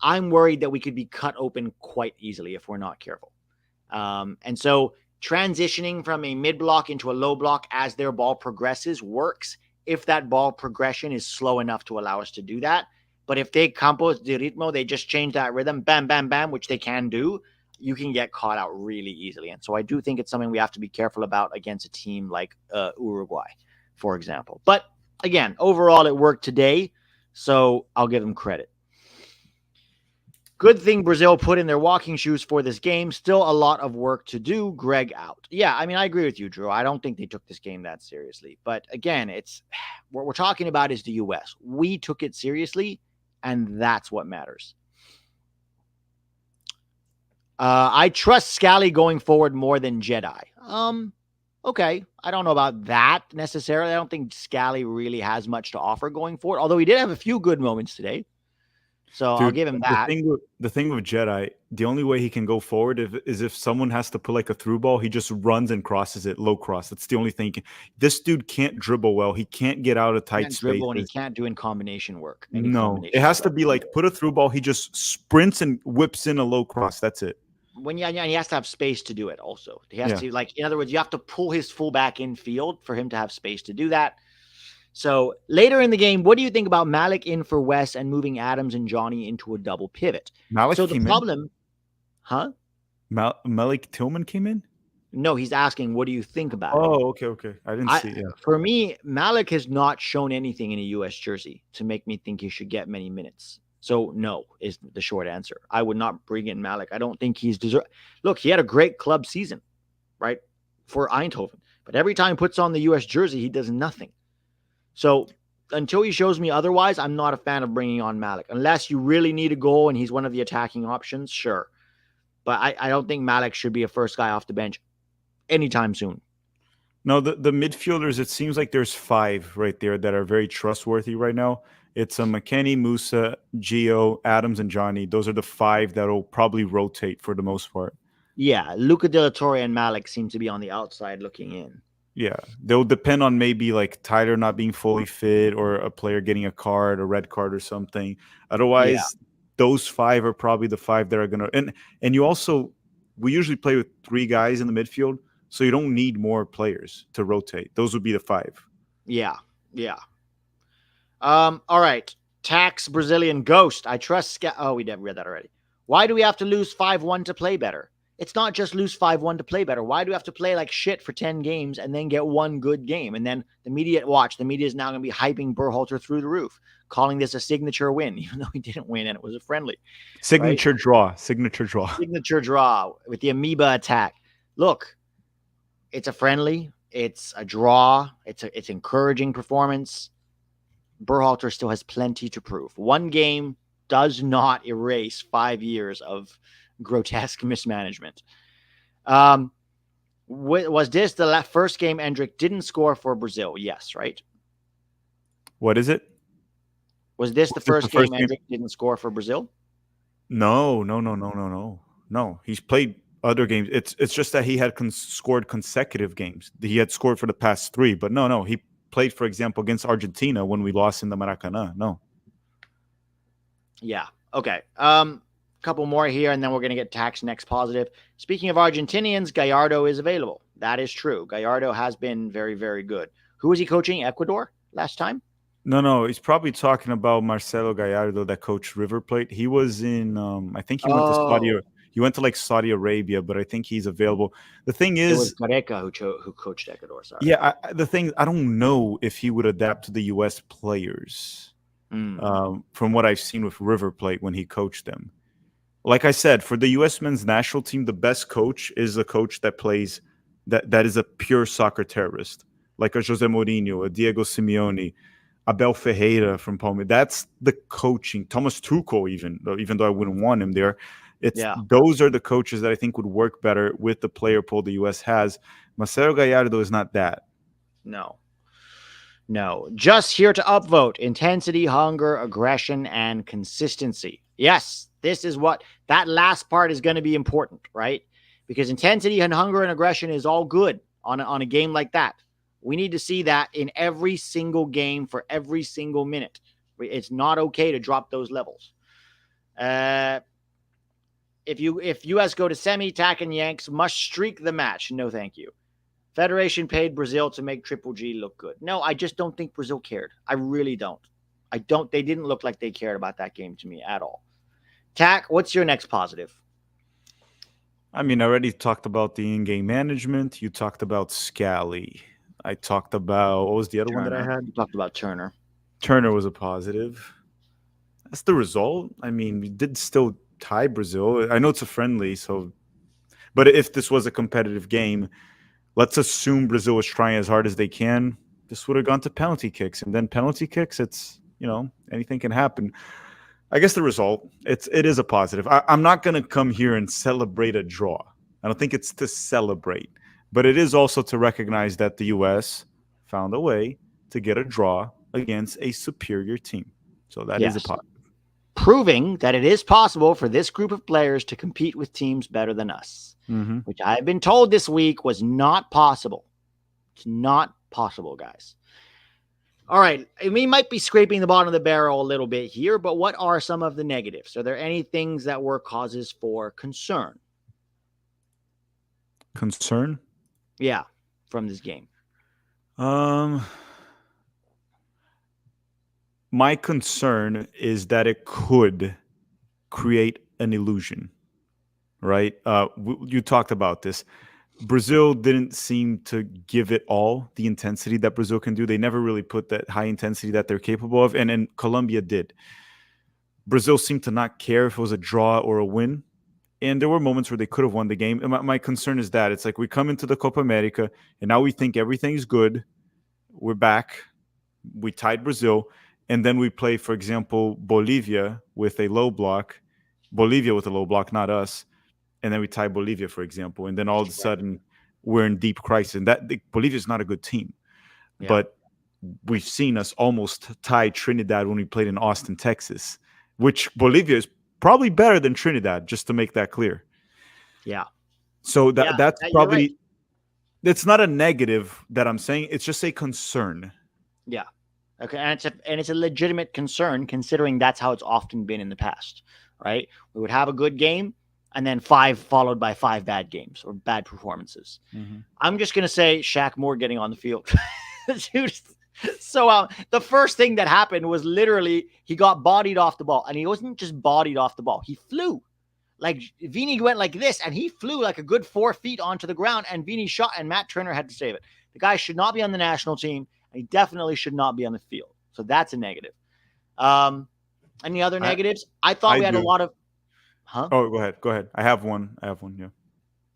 I'm worried that we could be cut open quite easily if we're not careful. And so transitioning from a mid block into a low block as their ball progresses works if that ball progression is slow enough to allow us to do that. But if they compose the ritmo, they just change that rhythm, bam, bam, bam, which they can do, you can get caught out really easily. And so I do think it's something we have to be careful about against a team like Uruguay, for example. But again, overall, it worked today. So I'll give them credit. Good thing Brazil put in their walking shoes for this game. Still a lot of work to do. Greg out. Yeah, I mean, I agree with you, Drew. I don't think they took this game that seriously. But again, it's what we're talking about is the U.S. We took it seriously, and that's what matters. I trust Scally going forward more than Jedi. Okay. I don't know about that necessarily. I don't think Scally really has much to offer going forward, although he did have a few good moments today. So I'll Dude, give him the that. thing with Jedi, the only way he can go forward is if someone has to put like a through ball, he just runs and crosses it low cross. That's the only thing. This dude can't dribble well. He can't get out of tight Can't dribble and he spaces. can't do in combination work. Any No, it combination has to work. be like put a through ball. He just sprints and whips in a low cross. That's it. When and he has to have space to do it also. He has Yeah. to, like, in other words, you have to pull his fullback in field for him to have space to do that. So later in the game, what do you think about Malik in for West and moving Adams and Johnny into a double pivot? Malik So the came in. problem, huh? Malik Tillman came in. No, he's asking, what do you think about it? Oh, okay, okay. I didn't I see. Yeah. For me, Malik has not shown anything in a U.S. jersey to make me think he should get many minutes. So no is the short answer. I would not bring in Malik. I don't think he's deserved. Look, he had a great club season, right, for Eindhoven, but every time he puts on the U.S. jersey, he does nothing. So until he shows me otherwise, I'm not a fan of bringing on Malik. Unless you really need a goal and he's one of the attacking options, sure. But I don't think Malik should be a first guy off the bench anytime soon. No, the midfielders. It seems like there's five right there that are very trustworthy right now. It's a McKennie, Musa, Gio, Adams, and Johnny. Those are the five that will probably rotate for the most part. Yeah, Luca De La Torre and Malik seem to be on the outside looking in. Yeah, they'll depend on maybe like Tyler not being fully fit or a player getting a card, a red card or something. Yeah, Otherwise, those five are probably the five that are gonna. And you also, we usually play with three guys in the midfield, so you don't need more players to rotate. Those would be the five. yeah, yeah. All right. Tax Brazilian Ghost. I trust. Oh, we read that already. Why do we have to lose 5-1 to play better? It's not just lose 5-1 to play better. Why do we have to play like shit for 10 games and then get one good game? And then the media is now going to be hyping Berhalter through the roof, calling this a signature win, even though he didn't win and it was a friendly, right? Signature draw. Signature draw. Signature draw with the amoeba attack. Look, it's a friendly. It's a draw. It's encouraging performance. Berhalter still has plenty to prove. One game does not erase 5 years of grotesque mismanagement. Was this the first game Endrick didn't score for Brazil? Yes, right? What is it? Was this the Was this first the game first game? Endrick didn't score for Brazil? No, no, no, no, no, no, no. He's played other games. It's just that he had scored consecutive games. He had scored for the past three, but no. He played, for example, against Argentina when we lost in the Maracanã. No. Yeah. Okay. Couple more here, and then we're going to get Tax next positive. Speaking of Argentinians, Gallardo is available. That is true. Gallardo has been very, very good. Who was he coaching? Ecuador last time? No. He's probably talking about Marcelo Gallardo that coached River Plate. He was in. I think he went to Saudi. Oh, He went to like Saudi Arabia, but I think he's available. The thing it was is, Gareca who coached Ecuador. Sorry. yeah, the thing I don't know if he would adapt to the U.S. players. From what I've seen with River Plate when he coached them. Like I said, for the U.S. men's national team, the best coach is a coach that plays that is a pure soccer terrorist, like a Jose Mourinho, a Diego Simeone, Abel Ferreira from Palmeiras. That's the coaching. Thomas Tuchel, even though I wouldn't want him there, it's Yeah. those are the coaches that I think would work better with the player pool the U.S. has. Marcelo Gallardo is not that. No. Just here to upvote intensity, hunger, aggression, and consistency. Yes, this is what that last part is going to be important, right? Because intensity and hunger and aggression is all good on a game like that. We need to see that in every single game for every single minute. It's not okay to drop those levels. If US go to semi, Tac and Yanks must streak the match. No, thank you. Federation paid Brazil to make Triple G look good. No, I just don't think Brazil cared. I really don't. They didn't look like they cared about that game to me at all. Tac, what's your next positive? I mean, I already talked about the in-game management. You talked about Scally. I talked about, what was the other one that I Turner. had? You talked about Turner. Turner was a positive. That's the result. I mean, we did still tie Brazil. I know it's a friendly, but if this was a competitive game, let's assume Brazil was trying as hard as they can. This would have gone to penalty kicks, and then penalty kicks, it's anything can happen. I guess the result, it is a positive. I'm not going to come here and celebrate a draw. I don't think it's to celebrate, but it is also to recognize that the U.S. found a way to get a draw against a superior team. So that is a positive. Proving that it is possible for this group of players to compete with teams better than us, which I've been told this week was not possible. It's not possible, guys. All right. We might be scraping the bottom of the barrel a little bit here, but what are some of the negatives? Are there any things that were causes for concern? Concern? Yeah, from this game. My concern is that it could create an illusion, right? You talked about this. Brazil didn't seem to give it all the intensity that Brazil can do. They never really put that high intensity that they're capable of, and Colombia did. Brazil seemed to not care if it was a draw or a win. And there were moments where they could have won the game. And my concern is that it's like we come into the Copa America and now we think everything's good. We're back. We tied Brazil. And then we play, for example, Bolivia with a low block. Bolivia with a low block, not us. And then we tie Bolivia, for example. And then all of a Right. sudden we're in deep crisis. And Bolivia is not a good team. Yeah. But we've seen us almost tie Trinidad when we played in Austin, Texas, which Bolivia is probably better than Trinidad, just to make that clear. Yeah. So Yeah. that's You're right. probably it's not a negative that I'm saying. It's just a concern. Yeah. Okay, and it's a legitimate concern considering that's how it's often been in the past, right? We would have a good game and then 5 followed by 5 bad games or bad performances. Mm-hmm. I'm just gonna say Shaq Moore getting on the field. Dude, so the first thing that happened was literally he got bodied off the ball, and he wasn't just bodied off the ball; he flew. Like Vini went like this, and he flew like a good 4 feet onto the ground, and Vini shot, and Matt Turner had to save it. The guy should not be on the national team, and he definitely should not be on the field. So that's a negative. Any other negatives? I thought I we had a do. lot of. Huh? Oh, go ahead. Go ahead. I have one. Yeah.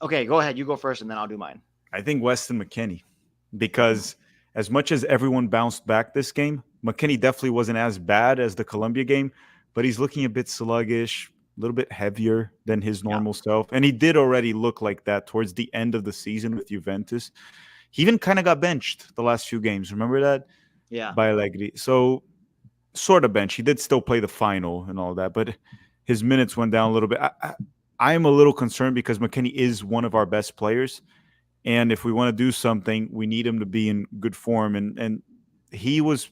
Okay, go ahead. You go first, and then I'll do mine. I think Weston McKennie, because as much as everyone bounced back this game, McKennie definitely wasn't as bad as the Colombia game, but he's looking a bit sluggish, a little bit heavier than his normal self. And he did already look like that towards the end of the season with Juventus. He even kind of got benched the last few games. Remember that? Yeah. By Allegri. So sort of bench. He did still play the final and all that, but his minutes went down a little bit. I am a little concerned because McKennie is one of our best players. And if we want to do something, we need him to be in good form. And he was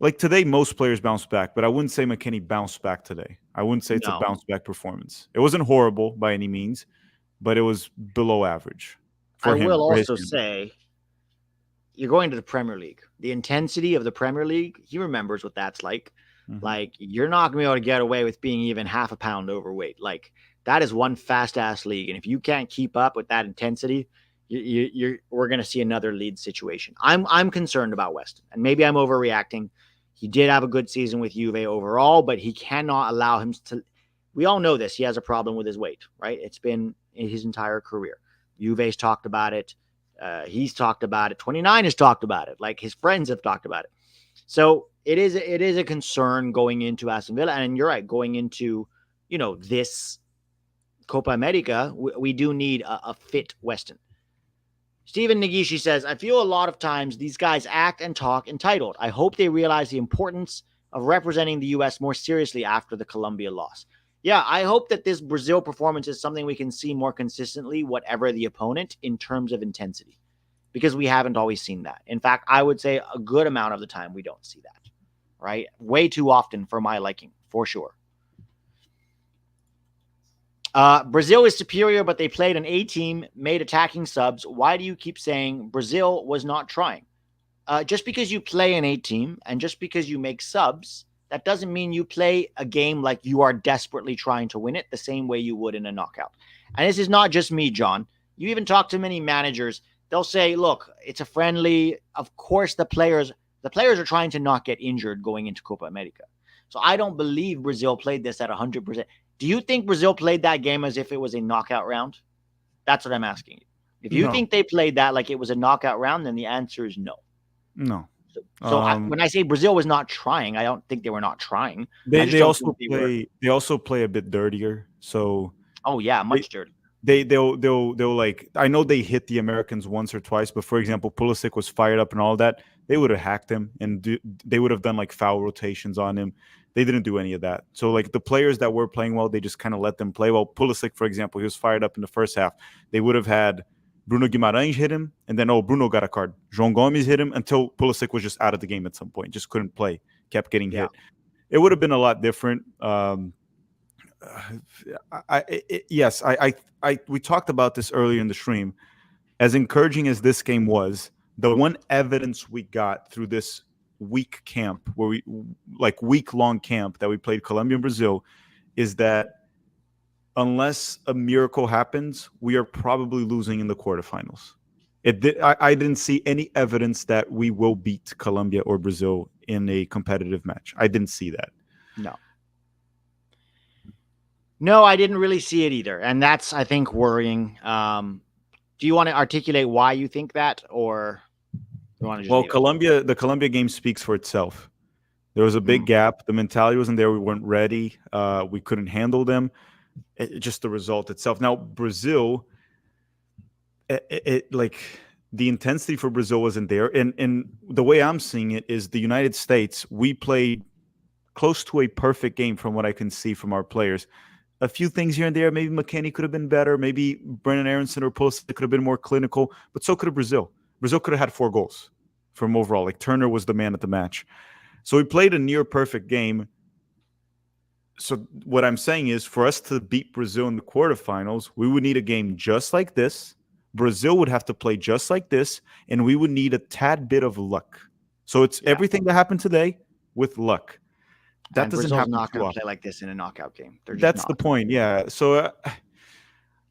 like today, most players bounce back, but I wouldn't say McKennie bounced back today. I wouldn't say it's a No. bounce back performance. It wasn't horrible by any means, but it was below average for I him. will for his also standards. say you're going to the Premier League. The intensity of the Premier League, he remembers what that's like. Mhm. Like, you're not going to be able to get away with being even half a pound overweight. Like, that is one fast ass league. And if you can't keep up with that intensity, we're going to see another lead situation. I'm concerned about Weston, and maybe I'm overreacting. He did have a good season with Juve overall, but he cannot allow him to. We all know this. He has a problem with his weight, right? It's been his entire career. Juve's talked about it. He's talked about it. 29 has talked about it. Like, his friends have talked about it. So it is a concern going into Aston Villa. And you're right, going into, this Copa America, we do need a fit Weston. Stephen Nagishi says, I feel a lot of times these guys act and talk entitled. I hope they realize the importance of representing the U.S. more seriously after the Colombia loss. Yeah, I hope that this Brazil performance is something we can see more consistently, whatever the opponent, in terms of intensity, because we haven't always seen that. In fact, I would say a good amount of the time we don't see that, right? Way too often for my liking, for sure. Brazil is superior, but they played an A team, made attacking subs. Why do you keep saying Brazil was not trying? Just because you play an A team and just because you make subs, that doesn't mean you play a game like you are desperately trying to win it the same way you would in a knockout. And this is not just me, John. You even talk to many managers. They'll say, look, it's a friendly. Of course, the players are trying to not get injured going into Copa America. So I don't believe Brazil played this at 100%. Do you think Brazil played that game as if it was a knockout round? That's what I'm asking you. If you think they played that like it was a knockout round, then the answer is no. No. When I say Brazil was not trying, I don't think they were not trying. They also play a bit dirtier. So much dirtier. They'll like, I know they hit the Americans once or twice, but for example, Pulisic was fired up and all that. They would have hacked him and they would have done like foul rotations on him. They didn't do any of that. So like the players that were playing well, they just kind of let them play well. Pulisic, for example, he was fired up in the first half. They would have had Bruno Guimarães hit him, and then Bruno got a card. João Gomes hit him until Pulisic was just out of the game at some point, just couldn't play, kept getting hit. It would have been a lot different. We talked about this earlier in the stream. As encouraging as this game was, the one evidence we got through this week camp where we like week long camp that we played Colombia and Brazil is that unless a miracle happens, we are probably losing in the quarterfinals. I didn't see any evidence that we will beat Colombia or Brazil in a competitive match. I didn't see that. No. No, I didn't really see it either. And that's, I think, worrying. Do you want to articulate why you think that, or you want to just the Colombia game speaks for itself. There was a big gap. The mentality wasn't there. We weren't ready. We couldn't handle them. Just the result itself. Now, Brazil, like the intensity for Brazil wasn't there. And the way I'm seeing it is the United States, we played close to a perfect game from what I can see from our players. A few things here and there. Maybe McKennie could have been better. Maybe Brennan Aronson or Pulisic could have been more clinical. But so could have Brazil. Brazil could have had 4 goals from overall. Like Turner was the man at the match. So we played a near perfect game. So what I'm saying is for us to beat Brazil in the quarterfinals, we would need a game just like this. Brazil would have to play just like this, and we would need a tad bit of luck. So it's everything that happened today with luck. That doesn't Brazil's happen not going too to play like this in a knockout game. That's the point, yeah. So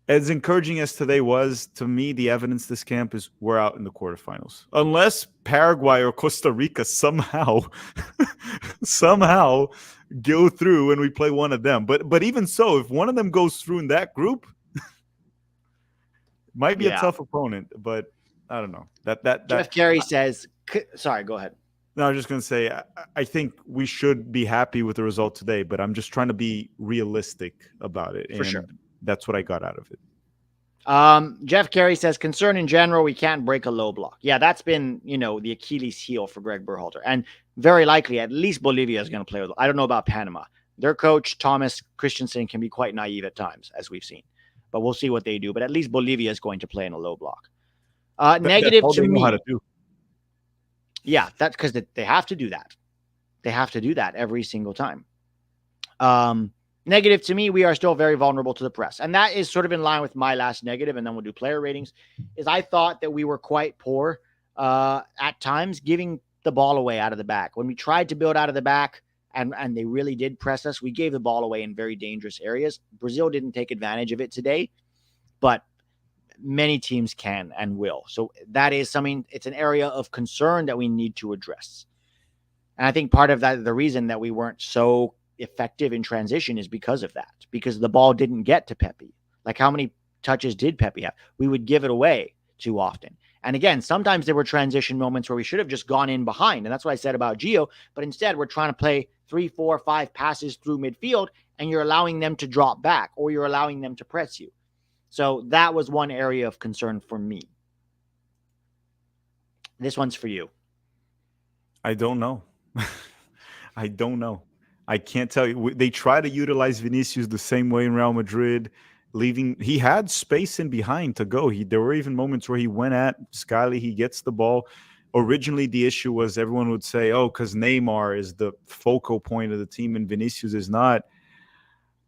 as encouraging as today was, to me, the evidence this camp is we're out in the quarterfinals. Unless Paraguay or Costa Rica somehow go through and we play one of them. But even so, if one of them goes through in that group, might be a tough opponent. But I don't know. Jeff Carey says, sorry, go ahead. No, I was just going to say, I think we should be happy with the result today, but I'm just trying to be realistic about it. For sure. That's what I got out of it. Jeff Carey says, concern in general, we can't break a low block. Yeah, that's been, the Achilles heel for Greg Berhalter. And very likely, at least Bolivia is going to play with. I don't know about Panama. Their coach, Thomas Christensen, can be quite naive at times, as we've seen. But we'll see what they do. But at least Bolivia is going to play in a low block. Negative to me. Know how to do. Yeah, that's because they have to do that. They have to do that every single time. Negative to me, we are still very vulnerable to the press. And that is sort of in line with my last negative, and then we'll do player ratings, is I thought that we were quite poor at times giving the ball away out of the back. When we tried to build out of the back and they really did press us, we gave the ball away in very dangerous areas. Brazil didn't take advantage of it today, but many teams can and will. So that is something, it's an area of concern that we need to address. And I think part of that, the reason that we weren't so effective in transition is because of that, because the ball didn't get to Pepe. Like how many touches did Pepe have? We would give it away too often. And again, sometimes there were transition moments where we should have just gone in behind. And that's what I said about Gio. But instead, we're trying to play 3, 4, 5 passes through midfield, and you're allowing them to drop back or you're allowing them to press you. So that was one area of concern for me. This one's for you. I don't know. I don't know. I can't tell you. They try to utilize Vinicius the same way in Real Madrid, he had space in behind to go. There were even moments where he went at Scally, he gets the ball. Originally, the issue was everyone would say, because Neymar is the focal point of the team and Vinicius is not.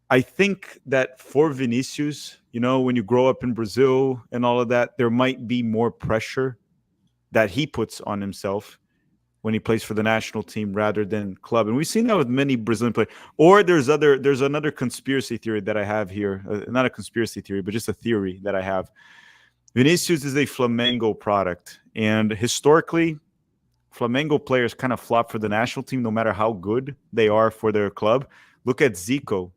I think that for Vinicius, when you grow up in Brazil and all of that, there might be more pressure that he puts on himself when he plays for the national team rather than club. And we've seen that with many Brazilian players. Or there's another conspiracy theory that I have here. Not a conspiracy theory, but just a theory that I have. Vinicius is a Flamengo product. And historically, Flamengo players kind of flop for the national team no matter how good they are for their club. Look at Zico.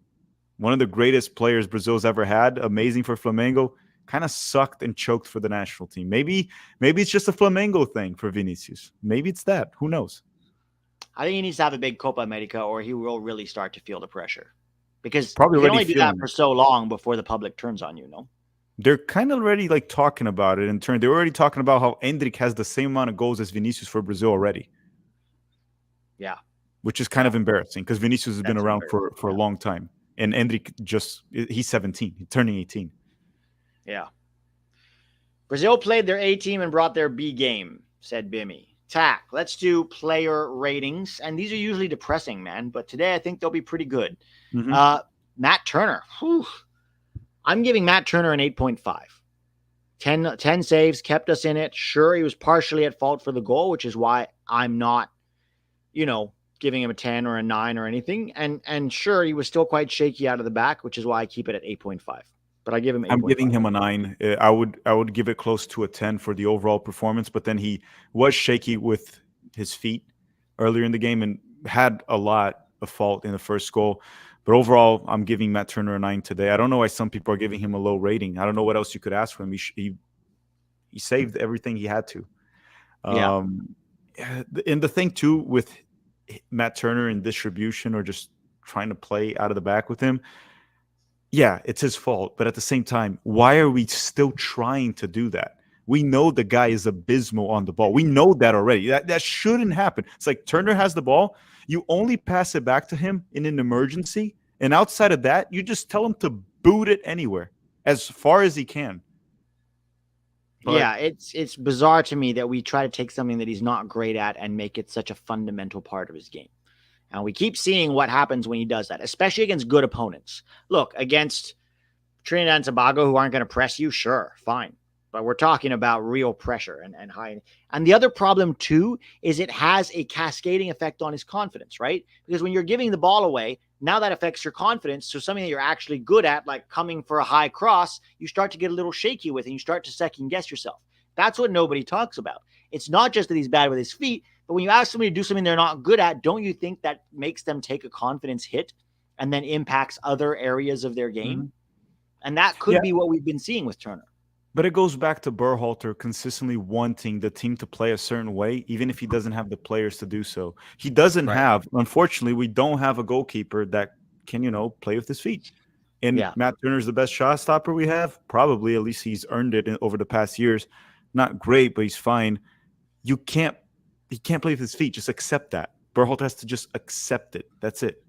One of the greatest players Brazil's ever had, amazing for Flamengo, kind of sucked and choked for the national team. Maybe it's just a Flamengo thing for Vinicius. Maybe it's that. Who knows? I think he needs to have a big Copa America or he will really start to feel the pressure. Because probably you can only do that for so long before the public turns on you, no? They're kind of already talking about it in turn. They're already talking about how Endrick has the same amount of goals as Vinicius for Brazil already. Yeah. Which is kind of embarrassing because Vinicius has been around for a long time. And Endrick he's 17. He's turning 18. Yeah. Brazil played their A team and brought their B game, said Bimmy. Tac, let's do player ratings. And these are usually depressing, man. But today I think they'll be pretty good. Mm-hmm. Matt Turner. Whew. I'm giving Matt Turner an 8.5. 10 saves, kept us in it. Sure, he was partially at fault for the goal, which is why I'm not you know, giving him a 10 or a 9 or anything. And sure, he was still quite shaky out of the back, which is why I keep it at 8.5. But I give him I'm giving 8.5. him a 9. I would give it close to a 10 for the overall performance, but then he was shaky with his feet earlier in the game and had a lot of fault in the first goal. But overall, I'm giving Matt Turner a 9 today. I don't know why some people are giving him a low rating. I don't know what else you could ask for him. He saved everything he had to. Yeah. And the thing too with Matt Turner and distribution or just trying to play out of the back with him, yeah, it's his fault. But at the same time, why are we still trying to do that? We know the guy is abysmal on the ball. We know that already. That shouldn't happen. It's like Turner has the ball. You only pass it back to him in an emergency. And outside of that, you just tell him to boot it anywhere as far as he can. But Yeah, it's bizarre to me that we try to take something that he's not great at and make it such a fundamental part of his game. And we keep seeing what happens when he does that, especially against good opponents. Look, against Trinidad and Tobago, who aren't going to press you, sure, fine. But we're talking about real pressure and high. And the other problem, too, is it has a cascading effect on his confidence, right? Because when you're giving the ball away, now that affects your confidence. So something that you're actually good at, like coming for a high cross, you start to get a little shaky with and you start to second guess yourself. That's what nobody talks about. It's not just that he's bad with his feet, but when you ask somebody to do something they're not good at, don't you think that makes them take a confidence hit and then impacts other areas of their game? mhm. And that could Yeah, be what we've been seeing with Turner. but it goes back to Berhalter consistently wanting the team to play a certain way, even if he doesn't have the players to do so. He doesn't Right. have, unfortunately, we don't have a goalkeeper that can, play with his feet. And Yeah. Matt Turner's the best shot stopper we have. Probably, at least he's earned it over the past years. Not great, but he's fine. You can't, he can't play with his feet. Just accept that. Berhalter has to just accept it. That's it.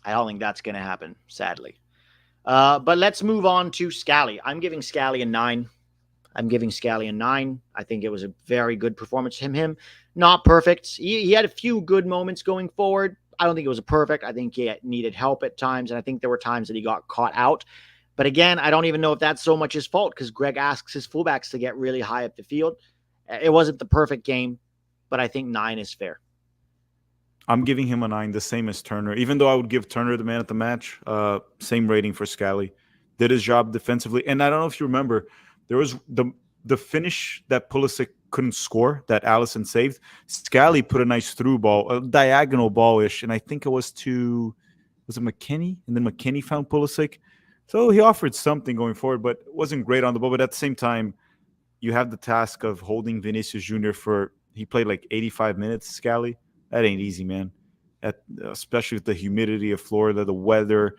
I don't think that's going to happen, sadly. But let's move on to Scally. I'm giving Scally a 9. I think it was a very good performance from him. Not perfect. He had a few good moments going forward. I don't think it was perfect. I think he needed help at times, and I think there were times that he got caught out. But again, I don't even know if that's so much his fault because Greg asks his fullbacks to get really high up the field. It wasn't the perfect game, but I think 9 is fair. I'm giving him a 9, the same as Turner. Even though I would give Turner the man at the match, same rating for Scally. Did his job defensively. And I don't know if you remember, there was the finish that Pulisic couldn't score that Allison saved. Scally put a nice through ball, a diagonal ball-ish, and I think it was it McKinney? And then McKinney found Pulisic. So he offered something going forward, but it wasn't great on the ball. But at the same time, you have the task of holding Vinicius Jr. he played like 85 minutes, Scally. That ain't easy, man. Especially with the humidity of Florida, the weather,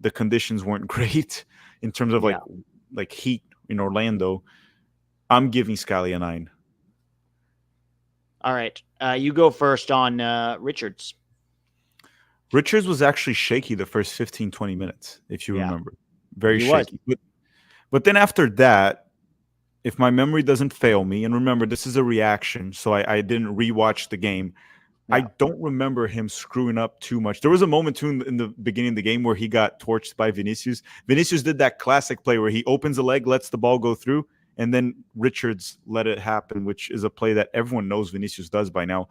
the conditions weren't great in terms of Yeah. like heat in Orlando. I'm giving Scally a 9. All right. You go first on Richards. Richards was actually shaky the first 15, 20 minutes, if you Yeah, remember. Very he was. shaky. But then after that, if my memory doesn't fail me, and remember, this is a reaction, so I didn't rewatch the game. I Yeah. don't remember him screwing up too much. There was a moment too in the beginning of the game where he got torched by Vinicius. Vinicius did that classic play where he opens a leg, lets the ball go through, and then Richards let it happen, which is a play that everyone knows Vinicius does by now.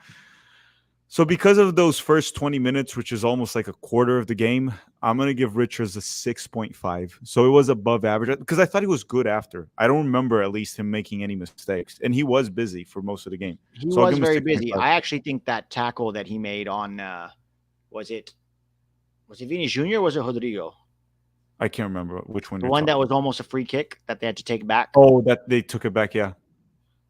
So because of those first 20 minutes, which is almost like a quarter of the game, I'm going to give Richards a 6.5. So it was above average because I thought he was good after. I don't remember at least him making any mistakes. And he was busy for most of the game. He So I'll was give him a very busy. 6.5. I actually think that tackle that he made on was it Vini Jr. or was it Rodrigo? I can't remember which one The you're one that talking. was almost a free kick that they had to take back. Oh, that they took it back. Yeah.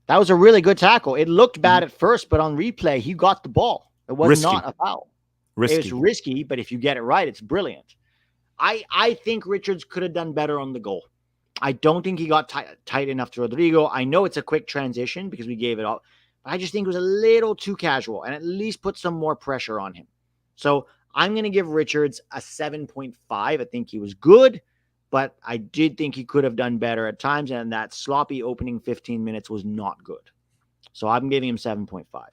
That was a really good tackle. It looked Mhm. bad at first, but on replay, he got the ball. It was Risky. not a foul. It was Risky. risky, but if you get it right, it's brilliant. I think Richards could have done better on the goal. I don't think he got tight enough to Rodrigo. I know it's a quick transition because we gave it all, but I just think it was a little too casual and at least put some more pressure on him. So I'm going to give Richards a 7.5. I think he was good, but I did think he could have done better at times, and that sloppy opening 15 minutes was not good. So I'm giving him 7.5.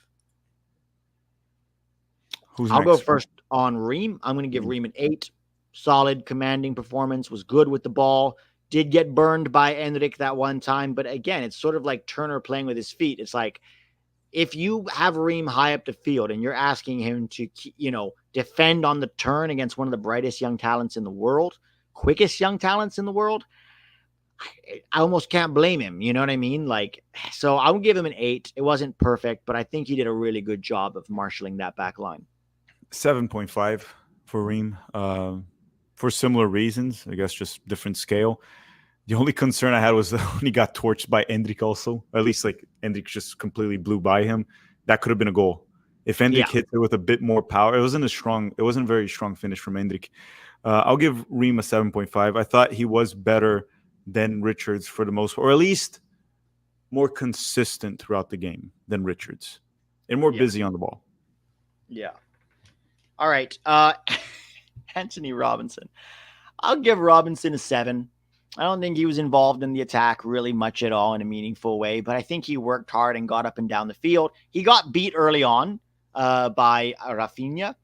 Who's I'll go next? first on Ream. I'm going to give Mhm. Ream an 8. Solid commanding performance, was good with the ball. Did get burned by Enric that one time, but again, it's sort of like Turner playing with his feet. It's like if you have Reem high up the field and you're asking him to, defend on the turn against one of the brightest young talents in the world, quickest young talents in the world, I almost can't blame him. You know what I mean? Like, so I would give him an 8. It wasn't perfect, but I think he did a really good job of marshaling that back line. 7.5 for Reem. For similar reasons, I guess, just different scale. The only concern I had was when he got torched by Endrick also. At least like Endrick just completely blew by him. That could have been a goal. If Endrick Yeah. hit it with a bit more power, it wasn't a very strong finish from Endrick. I'll give Reem a 7.5. I thought he was better than Richards for the most part, or at least more consistent throughout the game than Richards and more busy on the ball. Yeah. All right. Anthony Robinson. I'll give Robinson a 7. I don't think he was involved in the attack really much at all in a meaningful way, but I think he worked hard and got up and down the field. He got beat early on by Rafinha.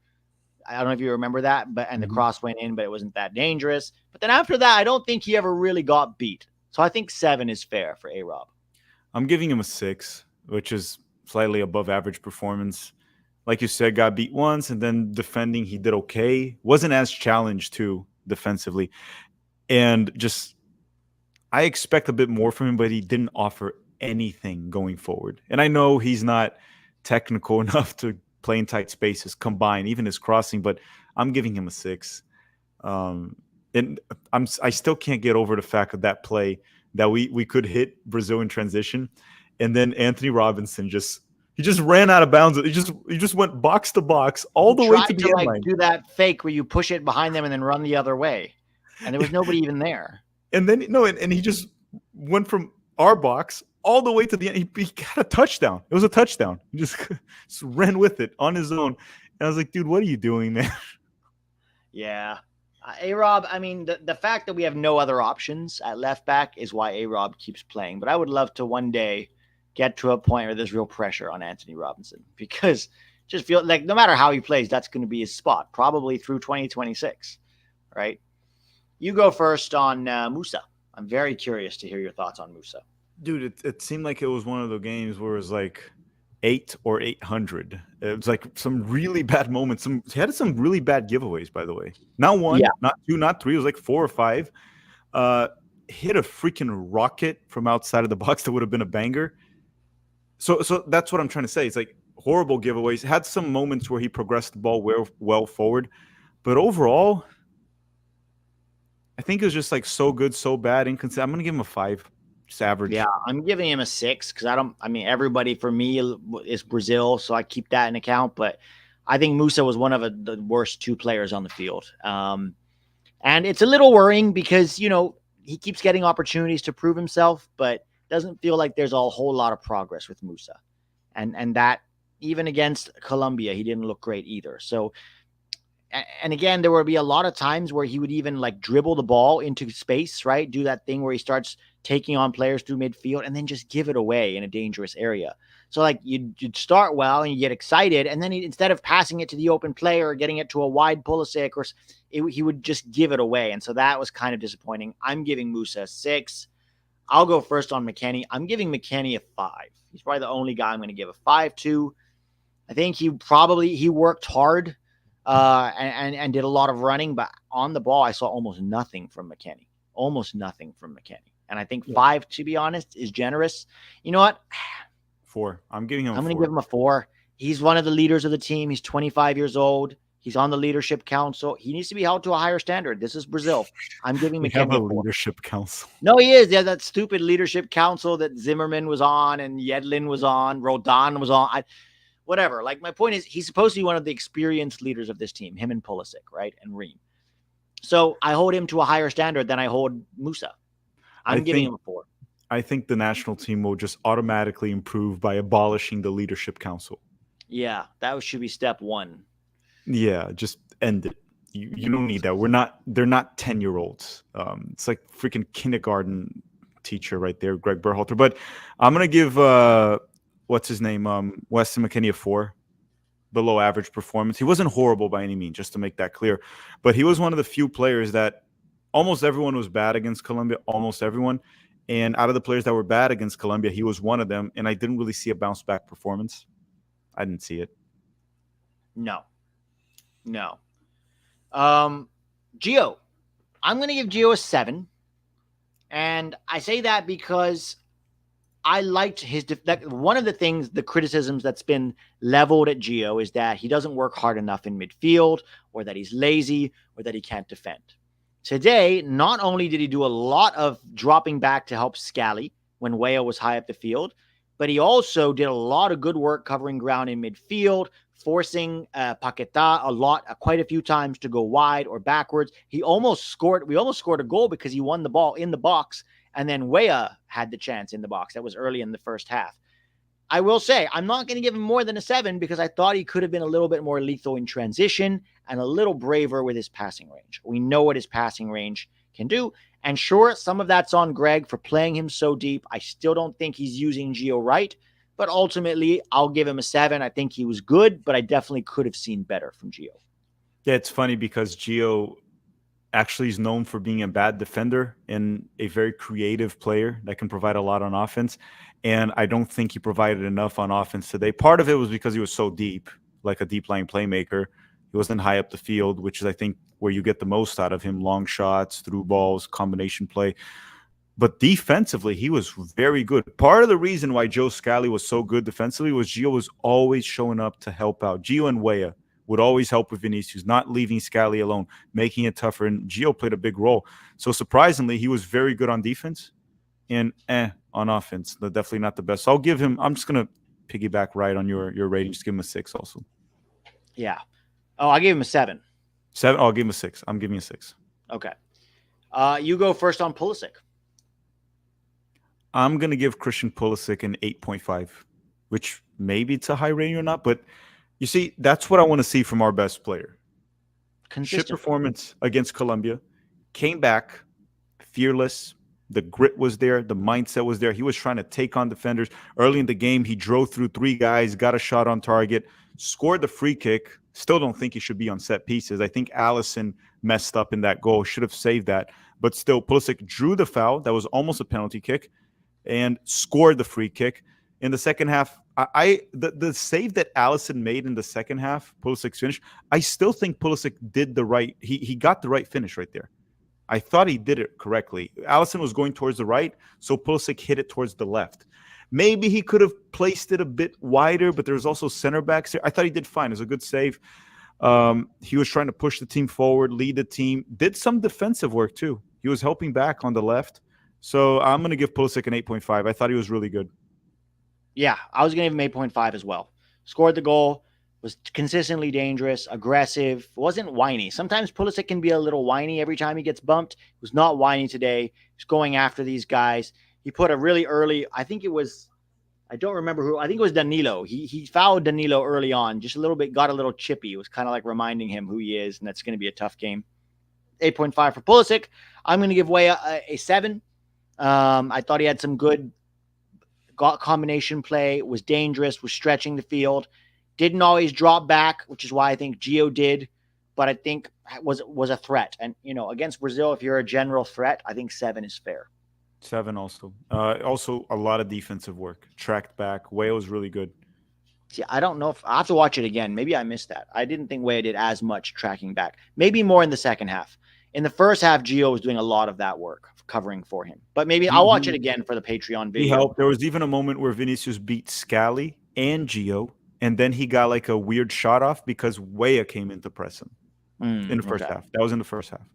I don't know if you remember that, and the cross went in, but it wasn't that dangerous. But then after that, I don't think he ever really got beat. So I think 7 is fair for A-Rob. I'm giving him a 6, which is slightly above average performance. Like you said, got beat once, and then defending, he did okay. Wasn't as challenged, too, defensively. And just, I expect a bit more from him, but he didn't offer anything going forward. And I know he's not technical enough to play in tight spaces, combine, even his crossing, but I'm giving him a 6. And I still can't get over the fact of that play that we could hit Brazil in transition, and then Anthony Robinson just ran out of bounds. He just went box to box all the way to the end line. Do that fake where you push it behind them and then run the other way, and there was nobody even there. And then and he just went from our box all the way to the end. He got a touchdown. It was a touchdown. He just ran with it on his own. And I was like, dude, what are you doing, man? Yeah. A-Rob, I mean, the fact that we have no other options at left back is why A-Rob keeps playing. But I would love to one day get to a point where there's real pressure on Anthony Robinson, because just feel like no matter how he plays, that's going to be his spot, probably through 2026, right? You go first on Musa. I'm very curious to hear your thoughts on Musa. Dude, it seemed like it was one of the games where it was like 8 or 800. It was like some really bad moments. He had some really bad giveaways, by the way. Not one, not two, not three. It was like 4 or 5. Hit a freaking rocket from outside of the box that would have been a banger. So that's what I'm trying to say. It's like horrible giveaways. Had some moments where he progressed the ball well forward, but overall, I think it was just like so good, so bad, inconsistent. I'm gonna give him a 5. Just average. Yeah, I'm giving him a 6 because everybody for me is Brazil, so I keep that in account. But I think Musa was one of the worst 2 players on the field. And it's a little worrying because, he keeps getting opportunities to prove himself, but doesn't feel like there's a whole lot of progress with Musa. And that even against Colombia, he didn't look great either. So, and again, there would be a lot of times where he would even like dribble the ball into space, right? Do that thing where he starts taking on players through midfield and then just give it away in a dangerous area. So like you'd start well and you get excited, and then instead of passing it to the open player or getting it to a wide Pulisic, he would just give it away. And so that was kind of disappointing. I'm giving Musa a 6. I'll go first on McKennie. I'm giving McKennie a 5. He's probably the only guy I'm going to give a 5 to. I think he worked hard and did a lot of running, but on the ball, I saw almost nothing from McKennie. And I think 5, to be honest, is generous. You know what? 4. I'm going to give him a 4. He's one of the leaders of the team. He's 25 years old. He's on the leadership council. He needs to be held to a higher standard. This is Brazil. I'm giving McKennie a leadership council. No, he is. Yeah, that stupid leadership council that Zimmerman was on and Yedlin was on, Roldan was on. Whatever. Like, my point is, he's supposed to be one of the experienced leaders of this team, him and Pulisic, right? And Reem. So I hold him to a higher standard than I hold Musa. I'm giving him a 4. I think the national team will just automatically improve by abolishing the leadership council. Yeah, that should be step 1. Yeah, just end it. You don't need that. They're not 10-year-olds. It's like freaking kindergarten teacher right there, Greg Berhalter. But I'm going to give, what's his name? Weston McKennie a 4. Below average performance. He wasn't horrible by any means, just to make that clear. But he was one of the few players that almost everyone was bad against Colombia, almost everyone. And out of the players that were bad against Colombia, he was one of them. And I didn't really see a bounce back performance. I didn't see it. No, no. Gio, I'm going to give Gio a 7. And I say that because I liked one of the things, the criticisms that's been leveled at Gio is that he doesn't work hard enough in midfield, or that he's lazy, or that he can't defend. Today, not only did he do a lot of dropping back to help Scally when Weah was high up the field, but he also did a lot of good work covering ground in midfield, forcing Paqueta quite a few times to go wide or backwards. We almost scored a goal because he won the ball in the box, and then Weah had the chance in the box. That was early in the first half. I will say, I'm not going to give him more than a 7 because I thought he could have been a little bit more lethal in transition and a little braver with his passing range. We know what his passing range can do. And sure, some of that's on Greg for playing him so deep. I still don't think he's using Gio right. But ultimately, I'll give him a 7. I think he was good, but I definitely could have seen better from Gio. Yeah, it's funny because Gio actually is known for being a bad defender and a very creative player that can provide a lot on offense. And I don't think he provided enough on offense today. Part of it was because he was so deep, like a deep lying playmaker. He wasn't high up the field, which is, I think, where you get the most out of him. Long shots, through balls, combination play. But defensively, he was very good. Part of the reason why Joe Scally was so good defensively was Gio was always showing up to help out. Gio and Weah would always help with Vinicius, not leaving Scally alone, making it tougher. And Gio played a big role. So surprisingly, he was very good on defense and on offense. They're definitely not the best. So I'll give him, I'm just going to piggyback right on your rating. Just give him a 6 also. Yeah. Oh, I gave him a 7. 7? I'll give him a 6. I'm giving a 6. Okay. You go first on Pulisic. I'm going to give Christian Pulisic an 8.5, which maybe it's a high rating or not, but you see, that's what I want to see from our best player. Shit performance against Colombia, came back, fearless. The grit was there. The mindset was there. He was trying to take on defenders. Early in the game, he drove through 3 guys, got a shot on target, scored the free kick. Still don't think he should be on set pieces. I think Allison messed up in that goal, should have saved that. But still, Pulisic drew the foul. That was almost a penalty kick and scored the free kick. In the second half, the save that Allison made in the second half, Pulisic's finish, I still think Pulisic did the right, he got the right finish right there. I thought he did it correctly. Allison was going towards the right, so Pulisic hit it towards the left. Maybe he could have placed it a bit wider, but there's also center backs here. I thought he did fine. It was a good save. He was trying to push the team forward, lead the team, did some defensive work too. He was helping back on the left. So I'm going to give Pulisic an 8.5. I thought he was really good. Yeah, I was going to give him 8.5 as well. Scored the goal, was consistently dangerous, aggressive, wasn't whiny. Sometimes Pulisic can be a little whiny every time he gets bumped. He was not whiny today. He's going after these guys. He put a really early, I don't remember who, I think it was Danilo. He fouled Danilo early on, just a little bit, got a little chippy. It was kind of like reminding him who he is, and that's going to be a tough game. 8.5 for Pulisic. I'm going to give Weah a 7. I thought he had some good combination play, was dangerous, was stretching the field, didn't always drop back, which is why I think Gio did, but I think was a threat. And, against Brazil, if you're a general threat, I think 7 is fair. 7 also. Also, a lot of defensive work. Tracked back. Weah was really good. See, I don't know if I have to watch it again. Maybe I missed that. I didn't think Weah did as much tracking back. Maybe more in the second half. In the first half, Gio was doing a lot of that work covering for him. But maybe I'll watch it again for the Patreon video. He helped. There was even a moment where Vinicius beat Scally and Gio, and then he got like a weird shot off because Weah came in to press him in the first half. That was in the first half.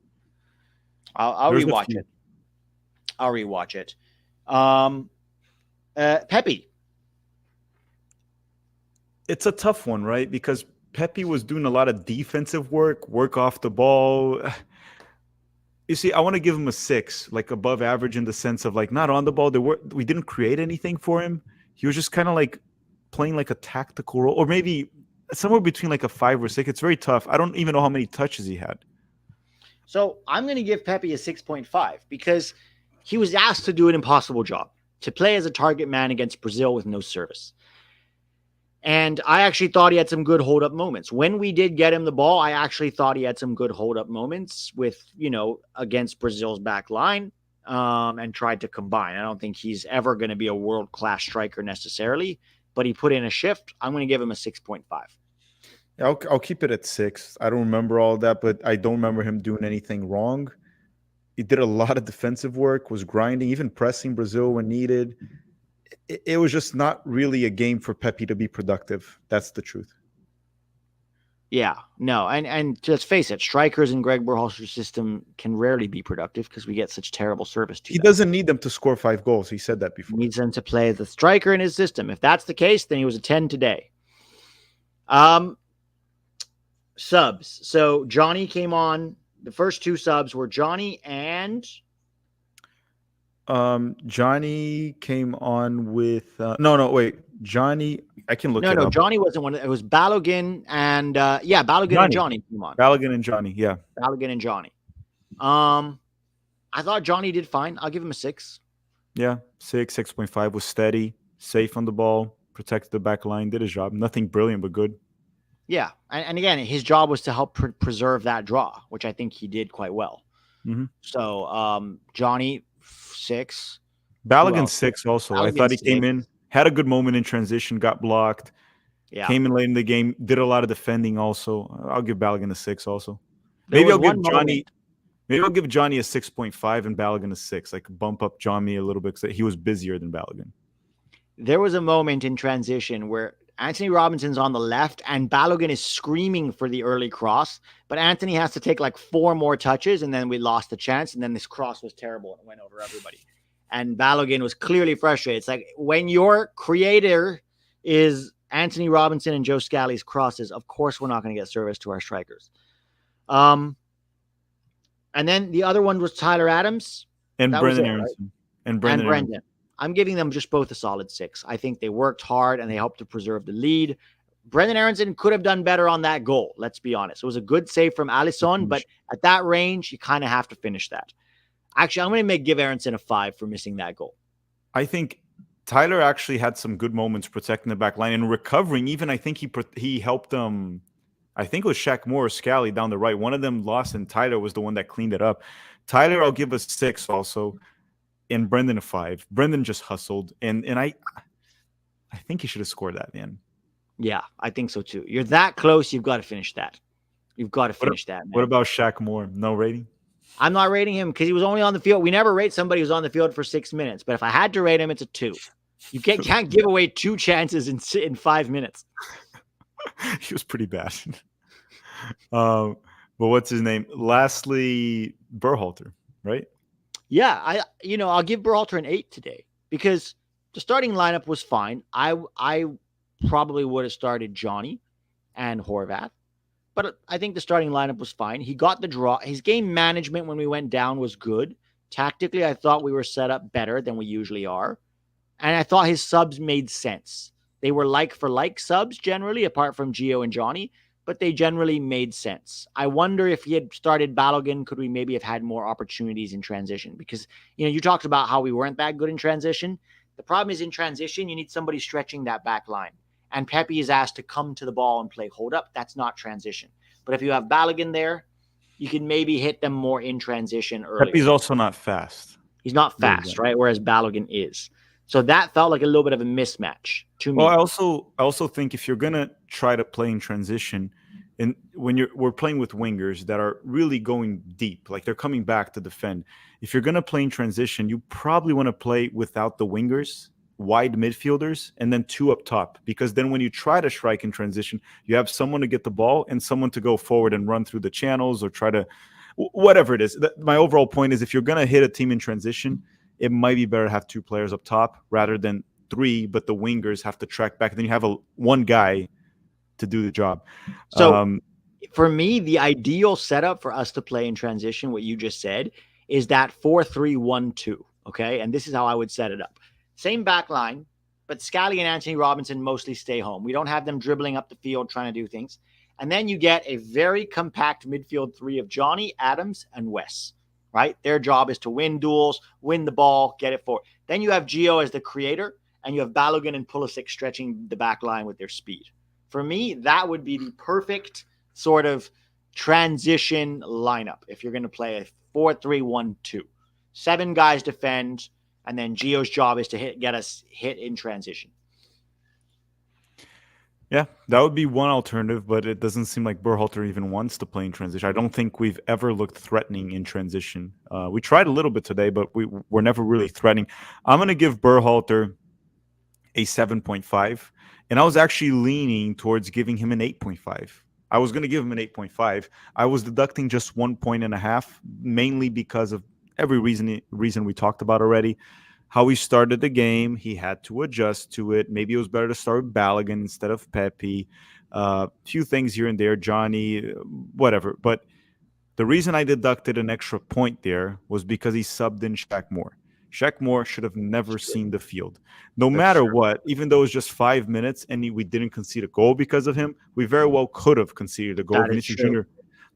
I'll rewatch it. I'll rewatch it. Pepe. It's a tough one, right? Because Pepe was doing a lot of defensive work off the ball. You see, I want to give him a 6, like above average in the sense of like not on the ball. We didn't create anything for him. He was just kind of like playing like a tactical role, or maybe somewhere between like a 5 or 6. It's very tough. I don't even know how many touches he had. So I'm going to give Pepe a 6.5 because he was asked to do an impossible job, to play as a target man against Brazil with no service. And I actually thought he had some good hold-up moments. When we did get him the ball, I actually thought he had some good hold-up moments with, against Brazil's back line. and tried to combine. I don't think he's ever going to be a world-class striker necessarily, but he put in a shift. I'm going to give him a 6.5. Yeah, I'll keep it at 6. I don't remember all that, but I don't remember him doing anything wrong. He did a lot of defensive work, was grinding, even pressing Brazil when needed. It was just not really a game for Pepe to be productive. That's the truth. Yeah, no, and let's face it, strikers in Greg Berhalter's system can rarely be productive because we get such terrible service to He them. doesn't need them to score 5 goals. He said that He before. needs them to play the striker in his system. If that's the case, then he was a 10 today. Um, Subs. So Johnny came on. The first two subs were Johnny and Johnny came on with no, wait. Johnny, I can look it no, up. Johnny wasn't one. It was Balogun and Balogun and Johnny, Johnny came on. Balogun and Johnny. Yeah, Balogun and Johnny. I thought Johnny did fine. I'll give him a 6. yeah. 6.5 was steady, safe on the ball, protected the back line, did his job. Nothing brilliant, but good. Yeah, and again, his job was to help preserve that draw, which I think he did quite well. Mm-hmm. So Johnny 6. Balogun 6 also. I Balogun thought he 6. came in, had a good moment in transition, got blocked, Yeah, came in late in the game, did a lot of defending also. I'll give Balogun a 6 also. there Maybe was I'll give one Johnny moment. maybe I'll give Johnny a 6.5 and Balogun a 6. Like bump up Johnny a little bit because he was busier than Balogun. There was a moment in transition where Anthony Robinson's on the left and Balogun is screaming for the early cross, but Anthony has to take like 4 more touches and then we lost the chance. And then this cross was terrible and it went over everybody. And Balogun was clearly frustrated. It's like when your creator is Anthony Robinson and Joe Scally's crosses, of course we're not going to get service to our strikers. And then the other one was Tyler Adams. And That was Brendan it, Aronson. right? And And Brendan Aronson. Brendan. I'm giving them just both a solid 6. I think they worked hard and they helped to preserve the lead. Brendan Aronson could have done better on that goal. Let's be honest. It was a good save from Alisson, but at that range, you kind of have to finish that. Actually, I'm going to give Aronson a 5 for missing that goal. I think Tyler actually had some good moments protecting the back line and recovering. Even I think he helped them. I think it was Shaq Moore or Scally down the right. One of them lost, and Tyler was the one that cleaned it up. Tyler, I'll give a 6 also, and Brendan a 5. Brendan just hustled, and I think he should have scored that, man. Yeah, I think so too. You're that close. You've got to finish that. You've got to finish that, man. What about Shaq Moore? No rating? I'm not rating him because he was only on the field. We never rate somebody who's on the field for 6 minutes. But if I had to rate him, it's a 2. You can't give away 2 chances in 5 minutes. He was pretty bad. But what's his name? Lastly, Berhalter, right? Yeah, I'll give Berhalter an 8 today because the starting lineup was fine. I probably would have started Johnny and Horvath, but I think the starting lineup was fine. He got the draw. His game management when we went down was good. Tactically, I thought we were set up better than we usually are. And I thought his subs made sense. They were like for like subs generally, apart from Gio and Johnny, but they generally made sense. I wonder if he had started Balogun, could we maybe have had more opportunities in transition? Because, you talked about how we weren't that good in transition. The problem is in transition, you need somebody stretching that back line. And Pepe is asked to come to the ball and play hold up. That's not transition. But if you have Balogun there, you can maybe hit them more in transition early. Pepe's also not fast. He's not fast, right? Whereas Balogun is. So that felt like a little bit of a mismatch to me. Well, I also think if you're gonna try to play in transition, and when we're playing with wingers that are really going deep, like they're coming back to defend. If you're gonna play in transition, you probably want to play without the wingers, wide midfielders, and then 2 up top. Because then when you try to strike in transition, you have someone to get the ball and someone to go forward and run through the channels or try to whatever it is. My overall point is if you're gonna hit a team in transition, it might be better to have 2 players up top rather than 3, but the wingers have to track back. Then you have one guy to do the job. So for me, the ideal setup for us to play in transition, what you just said, is that 4-3-1-2. Okay. And this is how I would set it up. Same back line, but Scally and Anthony Robinson mostly stay home. We don't have them dribbling up the field trying to do things. And then you get a very compact midfield 3 of Johnny, Adams, and Wes. Right? Their job is to win duels, win the ball, get it forward. Then you have Gio as the creator, and you have Balogun and Pulisic stretching the back line with their speed. For me, that would be the perfect sort of transition lineup if you're going to play a 4-3-1-2. 7 guys defend, and then Gio's job is to get us hit in transition. Yeah, that would be one alternative, but it doesn't seem like Berhalter even wants to play in transition. I don't think we've ever looked threatening in transition. We tried a little bit today, but we were never really threatening. I'm going to give Berhalter a 7.5, and I was actually leaning towards giving him an 8.5. I was going to give him an 8.5. I was deducting just 1.5 mainly because of every reason we talked about already. How he started the game, he had to adjust to it. Maybe it was better to start with Balogun instead of Pepe. Few things here and there, Johnny, whatever. But the reason I deducted an extra point there was because he subbed in Shaq Moore. Shaq Moore should have never seen the field. No That's matter true. what, even though it was just 5 minutes and we didn't concede a goal because of him, we very well could have conceded a goal. That is Vinicius true. Jr.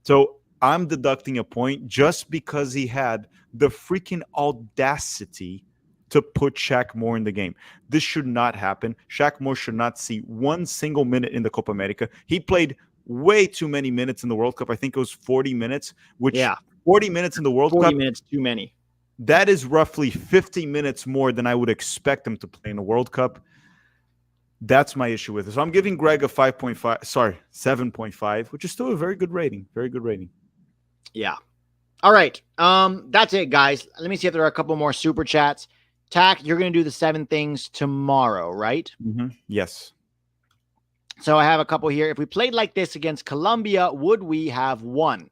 So I'm deducting a point just because he had the freaking audacity to put Shaq Moore in the game. This should not happen. Shaq Moore should not see one single minute in the Copa America. He played way too many minutes in the World Cup. I think it was 40 minutes, which Yeah, 40 minutes in the World 40 Cup, minutes too many. that is roughly 50 minutes more than I would expect him to play in the World Cup. That's my issue with it. So I'm giving Greg a 5.5, sorry, 7.5, which is still a very good rating. Very good rating. Yeah. All right. That's it, guys. Let me see if there are a couple more super chats. Tac, you're going to do the 7 things tomorrow, right? Mm-hmm. Yes. So I have a couple here. If we played like this against Colombia, would we have won?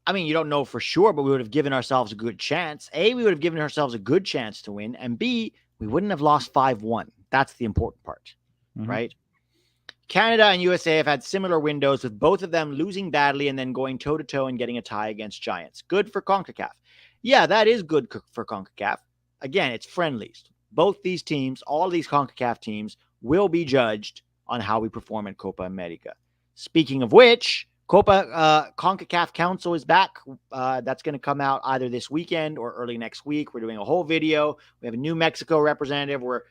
I mean, you don't know for sure, but we would have given ourselves a good chance. A, we would have given ourselves a good chance to win. And B, we wouldn't have lost 5-1. That's the important part, right? Canada and USA have had similar windows, with both of them losing badly and then going toe-to-toe and getting a tie against Giants. Good for CONCACAF. Yeah, that is good for CONCACAF. Again, it's friendlies. Both these teams, all these CONCACAF teams, will be judged on how we perform in Copa America. Speaking of which, CONCACAF Council is back. That's going to come out either this weekend or early next week. We're doing a whole video. We have a new Mexico representative where,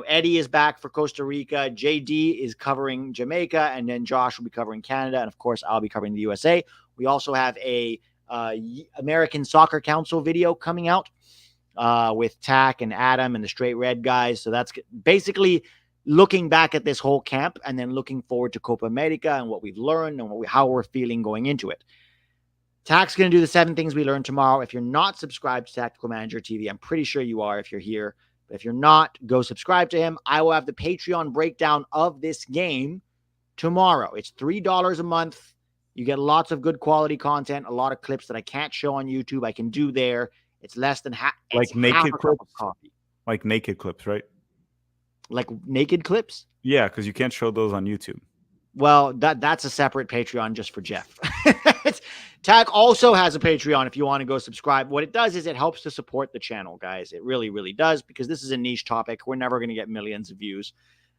Eddie is back for Costa Rica. JD is covering Jamaica, and then Josh will be covering Canada. And of course, I'll be covering the USA. We also have a American Soccer Council video coming out with Tac and Adam and the Straight Red guys. So that's basically looking back at this whole camp and then looking forward to Copa America and what we've learned and how we're feeling going into it. Tac's going to do the 7 things we learned tomorrow. If you're not subscribed to Tactical Manager TV, I'm pretty sure you are if you're here. But if you're not, go subscribe to him. I will have the Patreon breakdown of this game tomorrow. It's $3 a month. You get lots of good quality content, a lot of clips that I can't show on YouTube. I can do there. It's less than half. Like naked clips? Coffee. Like naked clips, right? Like naked clips? Yeah, because you can't show those on YouTube. Well, that's a separate Patreon just for Jeff. Tac also has a Patreon if you want to go subscribe. What it does is it helps to support the channel, guys. It really, really does, because this is a niche topic. We're never going to get millions of views.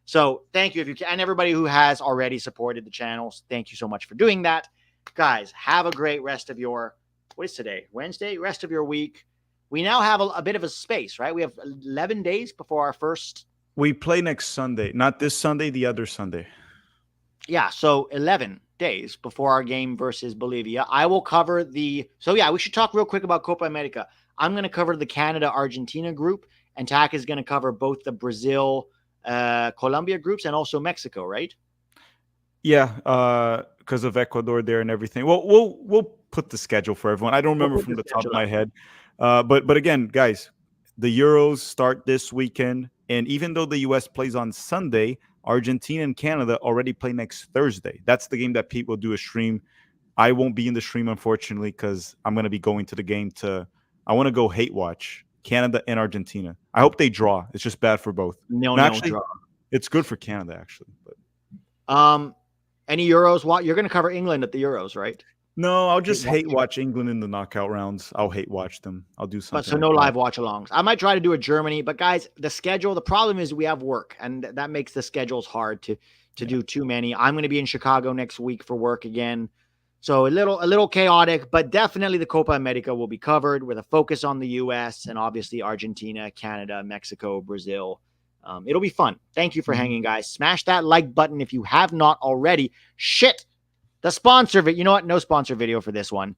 So thank you if you can. And everybody who has already supported the channels, thank you so much for doing that. Guys, have a great rest of your, what is today? Wednesday? Rest of your week. We now have a bit of a space, right? We have 11 days before our first. We play next Sunday. Not this Sunday, the other Sunday. Yeah, so 11 days before our game versus Bolivia. I will cover the... So, yeah, we should talk real quick about Copa America. I'm going to cover the Canada-Argentina group, and Tac is going to cover both the Brazil-Colombia groups and also Mexico, right? Yeah, because of Ecuador there and everything. Well, we'll put the schedule for everyone. I don't remember from the top of my head. But again, guys, the Euros start this weekend, and even though the U.S. plays on Sunday, Argentina and Canada already play next Thursday. That's the game that Pete will do a stream. I won't be in the stream, unfortunately, because I'm going to be going to the game I want to go hate watch Canada and Argentina. I hope they draw. It's just bad for both. No draw. It's good for Canada, actually. But any Euros? You're going to cover England at the Euros, right? No, I'll just hate watch England in the knockout rounds. I'll hate watch them. I'll do something. But so no live watch alongs. I might try to do a Germany, but guys, the schedule, the problem is we have work, and that makes the schedules hard to do too many. I'm going to be in Chicago next week for work again. So a little chaotic, but definitely the Copa America will be covered with a focus on the US and obviously Argentina, Canada, Mexico, Brazil. It'll be fun. Thank you for hanging, guys. Smash that like button if you have not already. Shit. The sponsor video, you know what? No sponsor video for this one.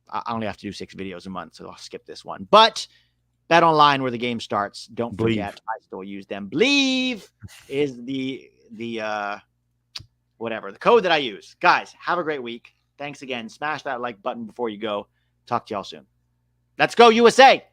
I only have to do 6 videos a month, so I'll skip this one. But Bet Online, where the game starts. Don't Believe. forget, I still use them. Believe is the whatever, the code that I use. Guys, have a great week. Thanks again. Smash that like button before you go. Talk to y'all soon. Let's go, USA.